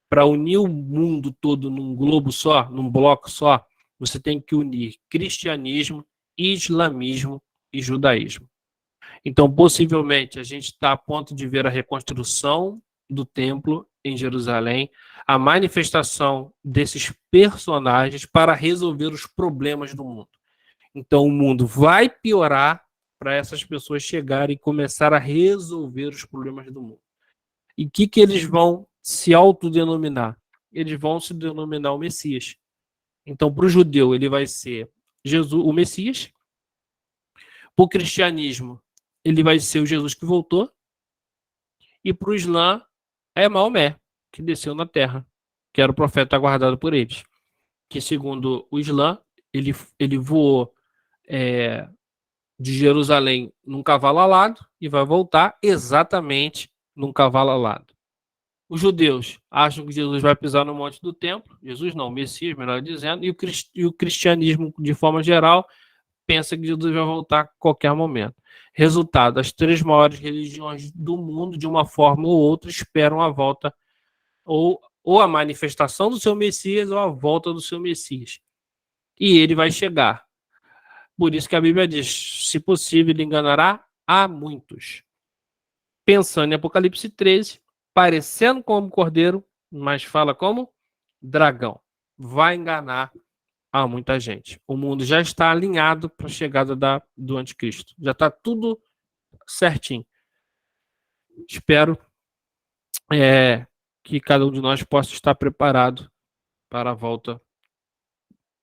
Para unir o mundo todo num globo só, num bloco só, você tem que unir cristianismo, islamismo e judaísmo. Então, possivelmente, a gente está a ponto de ver a reconstrução do templo em Jerusalém, a manifestação desses personagens para resolver os problemas do mundo. Então, o mundo vai piorar para essas pessoas chegarem e começar a resolver os problemas do mundo. E o que eles vão se autodenominar? Eles vão se denominar o Messias. Então, para o judeu, ele vai ser Jesus, o Messias. Para o cristianismo, ele vai ser o Jesus que voltou. E para o Islã, é Maomé, que desceu na terra, que era o profeta aguardado por eles. Que, segundo o Islã, ele voou de Jerusalém num cavalo alado e vai voltar exatamente num cavalo alado. Os judeus acham que Jesus vai pisar no monte do templo, Jesus não, o Messias, melhor dizendo, e o cristianismo, de forma geral, pensa que Jesus vai voltar a qualquer momento. Resultado, as 3 maiores religiões do mundo, de uma forma ou outra, esperam a volta, ou a manifestação do seu Messias, ou a volta do seu Messias. E ele vai chegar. Por isso que a Bíblia diz, se possível, ele enganará a muitos. Pensando em Apocalipse 13, parecendo como cordeiro, mas fala como dragão. Vai enganar a muita gente. O mundo já está alinhado para a chegada do anticristo. Já está tudo certinho. Espero que cada um de nós possa estar preparado para a volta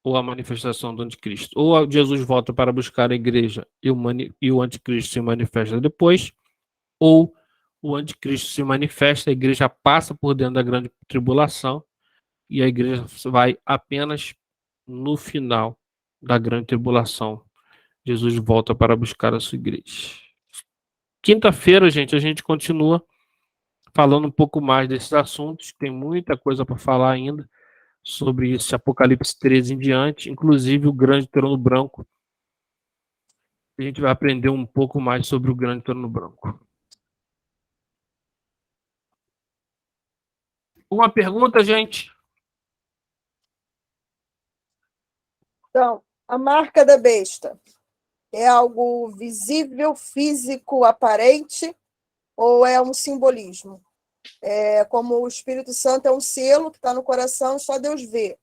ou a manifestação do anticristo. Ou Jesus volta para buscar a igreja e o anticristo se manifesta depois, ou o anticristo se manifesta, a igreja passa por dentro da grande tribulação e a igreja vai apenas no final da grande tribulação, Jesus volta para buscar a sua igreja. Quinta-feira, gente, a gente continua falando um pouco mais desses assuntos. Tem muita coisa para falar ainda sobre esse Apocalipse 13 em diante, inclusive o grande trono branco. A gente vai aprender um pouco mais sobre o grande trono branco. Uma pergunta, gente? Então, a marca da besta é algo visível, físico, aparente, ou é um simbolismo? É como o Espírito Santo é um selo que está no coração, só Deus vê,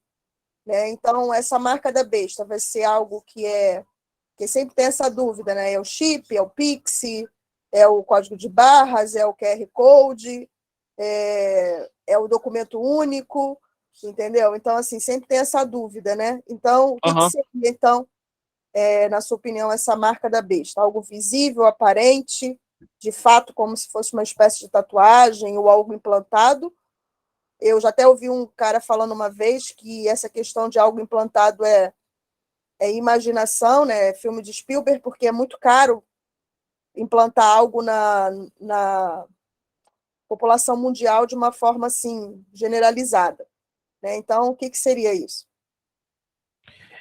né? Então, essa marca da besta vai ser algo que sempre tem essa dúvida, né? É o chip, é o Pix, é o código de barras, é o QR Code, é o documento único, entendeu? Então, assim, sempre tem essa dúvida, né? Então, o que seria, então, na sua opinião, essa marca da besta? Algo visível, aparente, de fato, como se fosse uma espécie de tatuagem ou algo implantado? Eu já até ouvi um cara falando uma vez que essa questão de algo implantado é imaginação, né? Filme de Spielberg, porque é muito caro implantar algo na população mundial de uma forma assim generalizada, né? Então, o que seria isso?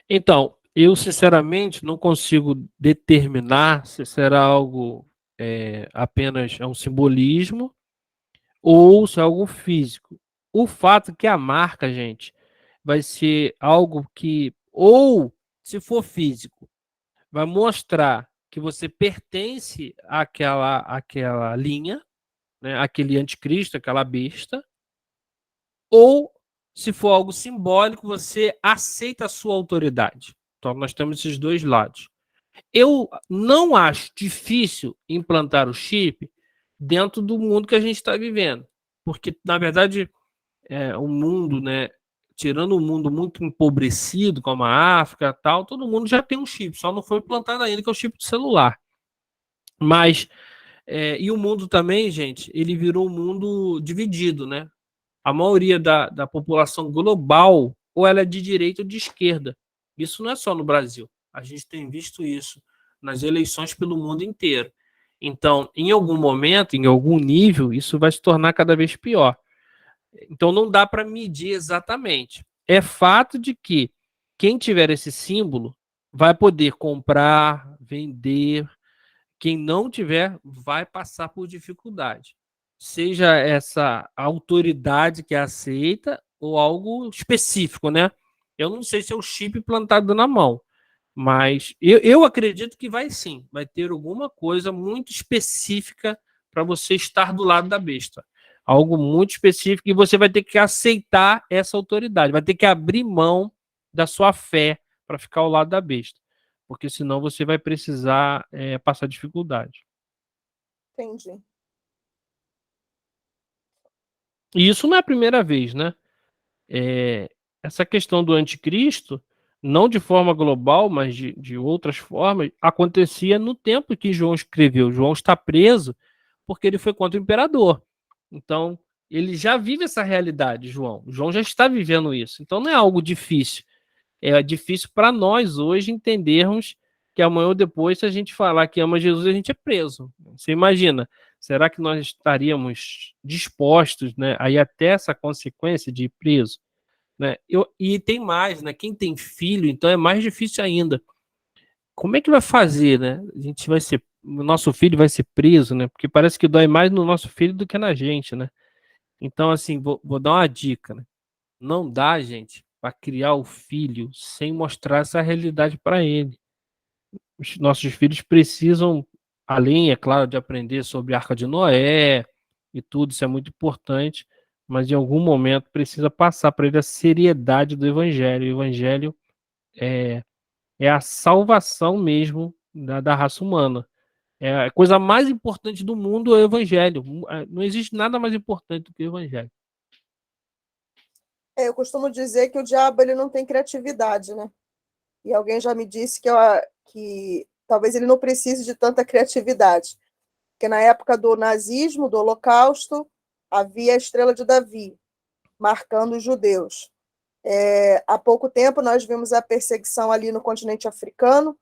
Então, eu sinceramente não consigo determinar se será algo apenas um simbolismo ou se é algo físico. O fato é que a marca, gente, vai ser algo que, ou se for físico, vai mostrar que você pertence àquela linha, né, aquele anticristo, aquela besta, ou se for algo simbólico, você aceita a sua autoridade. Então, nós temos esses dois lados. Eu não acho difícil implantar o chip dentro do mundo que a gente está vivendo, porque, na verdade, o mundo, né, tirando um mundo muito empobrecido, como a África e tal, todo mundo já tem um chip, só não foi implantado ainda, que é o chip de celular. Mas, e o mundo também, gente, ele virou um mundo dividido, né? A maioria da população global, ou ela é de direita ou de esquerda. Isso não é só no Brasil. A gente tem visto isso nas eleições pelo mundo inteiro. Então, em algum momento, em algum nível, isso vai se tornar cada vez pior. Então, não dá para medir exatamente. É fato de que quem tiver esse símbolo vai poder comprar, vender. Quem não tiver vai passar por dificuldade. Seja essa autoridade que aceita ou algo específico, né? Eu não sei se é o chip plantado na mão, mas eu acredito que vai sim. Vai ter alguma coisa muito específica para você estar do lado da besta. Algo muito específico e você vai ter que aceitar essa autoridade. Vai ter que abrir mão da sua fé para ficar ao lado da besta. Porque senão você vai precisar passar dificuldade. Entendi. E isso não é a primeira vez, né? Essa questão do anticristo, não de forma global, mas de outras formas, acontecia no tempo que João escreveu. João está preso porque ele foi contra o imperador. Então, ele já vive essa realidade, João. João já está vivendo isso. Então, não é algo difícil. É difícil para nós hoje entendermos que amanhã ou depois, se a gente falar que ama Jesus, a gente é preso. Você imagina, será que nós estaríamos dispostos, né, a ir até essa consequência de ir preso? Né? E tem mais, né? Quem tem filho, então é mais difícil ainda. Como é que vai fazer, né? O nosso filho vai ser preso, né? Porque parece que dói mais no nosso filho do que na gente, né? Então, assim, vou dar uma dica, né? Não dá, gente, para criar o filho sem mostrar essa realidade para ele. Os nossos filhos precisam, além, é claro, de aprender sobre a Arca de Noé e tudo, isso é muito importante, mas em algum momento precisa passar para ele a seriedade do Evangelho. O Evangelho é a salvação mesmo da raça humana. É a coisa mais importante do mundo é o Evangelho. Não existe nada mais importante do que o Evangelho. Eu costumo dizer que o diabo ele não tem criatividade, né? E alguém já me disse que talvez ele não precise de tanta criatividade, porque na época do nazismo, do Holocausto, havia a Estrela de Davi, marcando os judeus. Há pouco tempo nós vimos a perseguição ali no continente africano,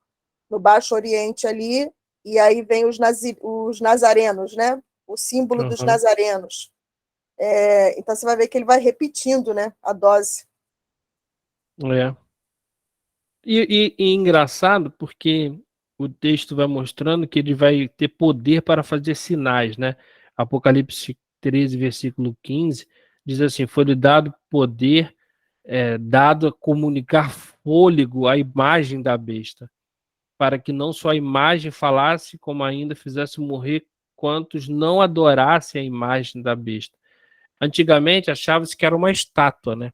no Baixo Oriente ali, e aí vem os nazarenos, né? O símbolo dos nazarenos. Então você vai ver que ele vai repetindo, né, a dose. E engraçado porque o texto vai mostrando que ele vai ter poder para fazer sinais, né? Apocalipse 13, versículo 15, diz assim: foi-lhe dado poder, dado a comunicar fôlego à imagem da besta, para que não só a imagem falasse, como ainda fizesse morrer quantos não adorassem a imagem da besta. Antigamente achava-se que era uma estátua, né?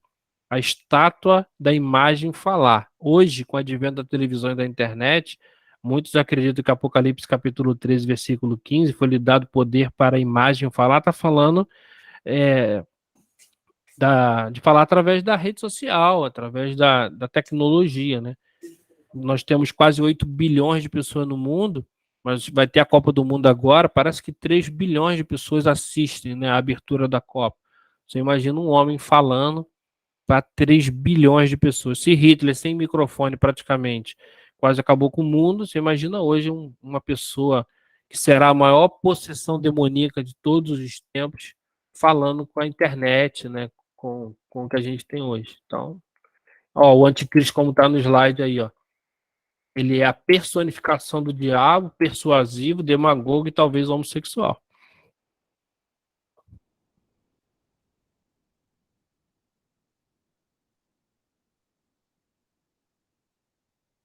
A estátua da imagem falar. Hoje, com o advento da televisão e da internet, muitos acreditam que Apocalipse capítulo 13, versículo 15, foi lhe dado poder para a imagem falar, está falando de falar através da rede social, através da tecnologia, né? Nós temos quase 8 bilhões de pessoas no mundo, mas vai ter a Copa do Mundo agora, parece que 3 bilhões de pessoas assistem, né, a abertura da Copa. Você imagina um homem falando para 3 bilhões de pessoas. Se Hitler, sem microfone praticamente, quase acabou com o mundo, você imagina hoje uma pessoa que será a maior possessão demoníaca de todos os tempos, falando com a internet, né, com o que a gente tem hoje. Então, ó, o anticristo, como está no slide aí, ó, ele é a personificação do diabo, persuasivo, demagogo e talvez homossexual.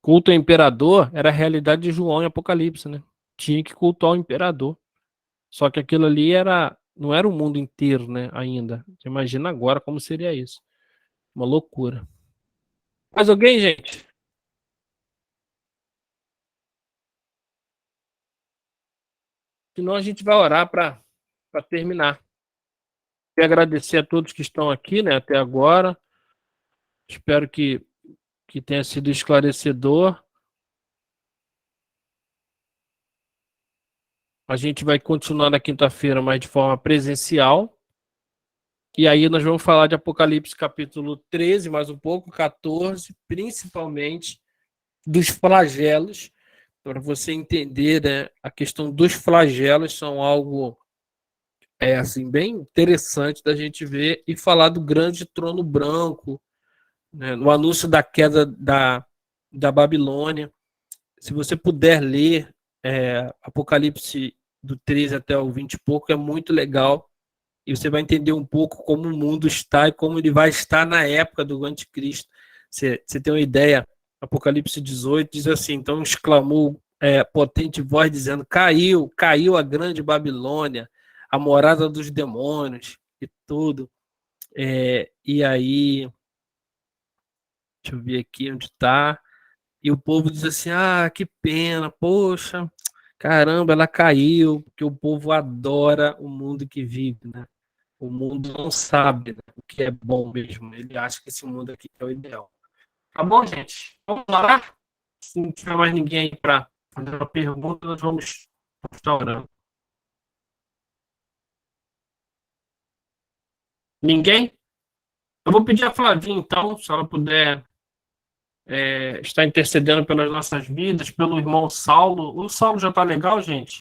Culto ao imperador era a realidade de João em Apocalipse, né? Tinha que cultuar o imperador. Só que aquilo ali não era o mundo inteiro, né, ainda. Você imagina agora como seria isso. Uma loucura. Mais alguém, gente? Senão a gente vai orar para terminar. Quero agradecer a todos que estão aqui, né, até agora. Espero que tenha sido esclarecedor. A gente vai continuar na quinta-feira, mas de forma presencial. E aí nós vamos falar de Apocalipse capítulo 13, mais um pouco, 14, principalmente dos flagelos, para você entender, né, a questão dos flagelos são algo assim bem interessante da gente ver e falar do grande trono branco, né, no anúncio da queda da Babilônia. Se você puder ler Apocalipse do 13 até o 20 e pouco, é muito legal. E você vai entender um pouco como o mundo está e como ele vai estar na época do anticristo. Você tem uma ideia, Apocalipse 18 diz assim: então exclamou potente voz dizendo: caiu a grande Babilônia, a morada dos demônios e tudo. E aí, deixa eu ver aqui onde está. E o povo diz assim: ah, que pena, poxa, caramba, ela caiu, porque o povo adora o mundo que vive, né? O mundo não sabe, né, o que é bom mesmo. Ele acha que esse mundo aqui é o ideal. Tá bom, gente? Vamos orar? Se não tiver mais ninguém aí para fazer uma pergunta, nós vamos estar orando. Ninguém? Eu vou pedir a Flavinha, então, se ela puder estar intercedendo pelas nossas vidas, pelo irmão Saulo. O Saulo já está legal, gente?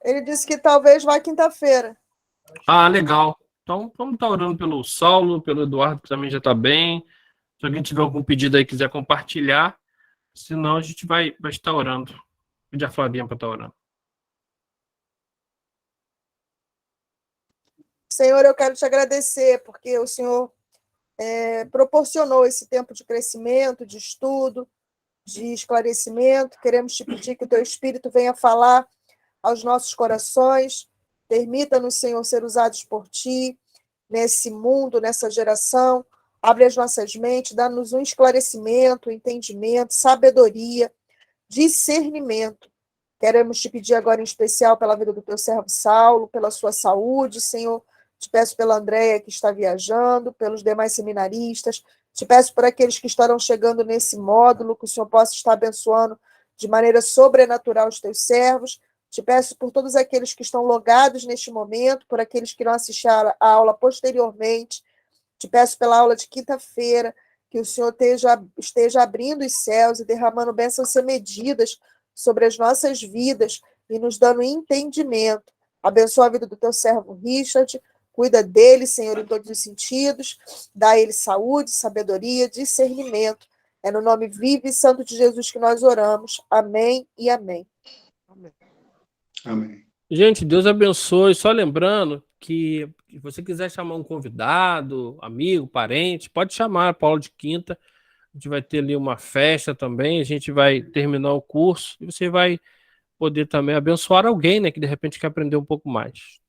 Ele disse que talvez vá quinta-feira. Ah, legal. Então, vamos estar orando pelo Saulo, pelo Eduardo, que também já está bem. Se alguém tiver algum pedido aí e quiser compartilhar, senão a gente vai estar orando. Vou pedir a Flavinha para estar orando. Senhor, eu quero te agradecer, porque o Senhor proporcionou esse tempo de crescimento, de estudo, de esclarecimento. Queremos te pedir que o teu Espírito venha falar aos nossos corações. Permita-nos, Senhor, ser usados por ti nesse mundo, nessa geração. Abre as nossas mentes, dá-nos um esclarecimento, entendimento, sabedoria, discernimento. Queremos te pedir agora em especial pela vida do teu servo Saulo, pela sua saúde, Senhor. Te peço pela Andréia, que está viajando, pelos demais seminaristas. Te peço por aqueles que estarão chegando nesse módulo, que o Senhor possa estar abençoando de maneira sobrenatural os teus servos. Te peço por todos aqueles que estão logados neste momento, por aqueles que irão assistir a aula posteriormente. Te peço pela aula de quinta-feira, que o Senhor esteja abrindo os céus e derramando bênçãos sem medidas sobre as nossas vidas e nos dando entendimento. Abençoa a vida do teu servo Richard, cuida dele, Senhor, em todos os sentidos, dá a ele saúde, sabedoria, discernimento. É no nome vivo e santo de Jesus que nós oramos. Amém e amém. Amém. Gente, Deus abençoe. Só lembrando que se você quiser chamar um convidado, amigo, parente, pode chamar para a aula de quinta. A gente vai ter ali uma festa também. A gente vai terminar o curso e você vai poder também abençoar alguém, né, que de repente quer aprender um pouco mais.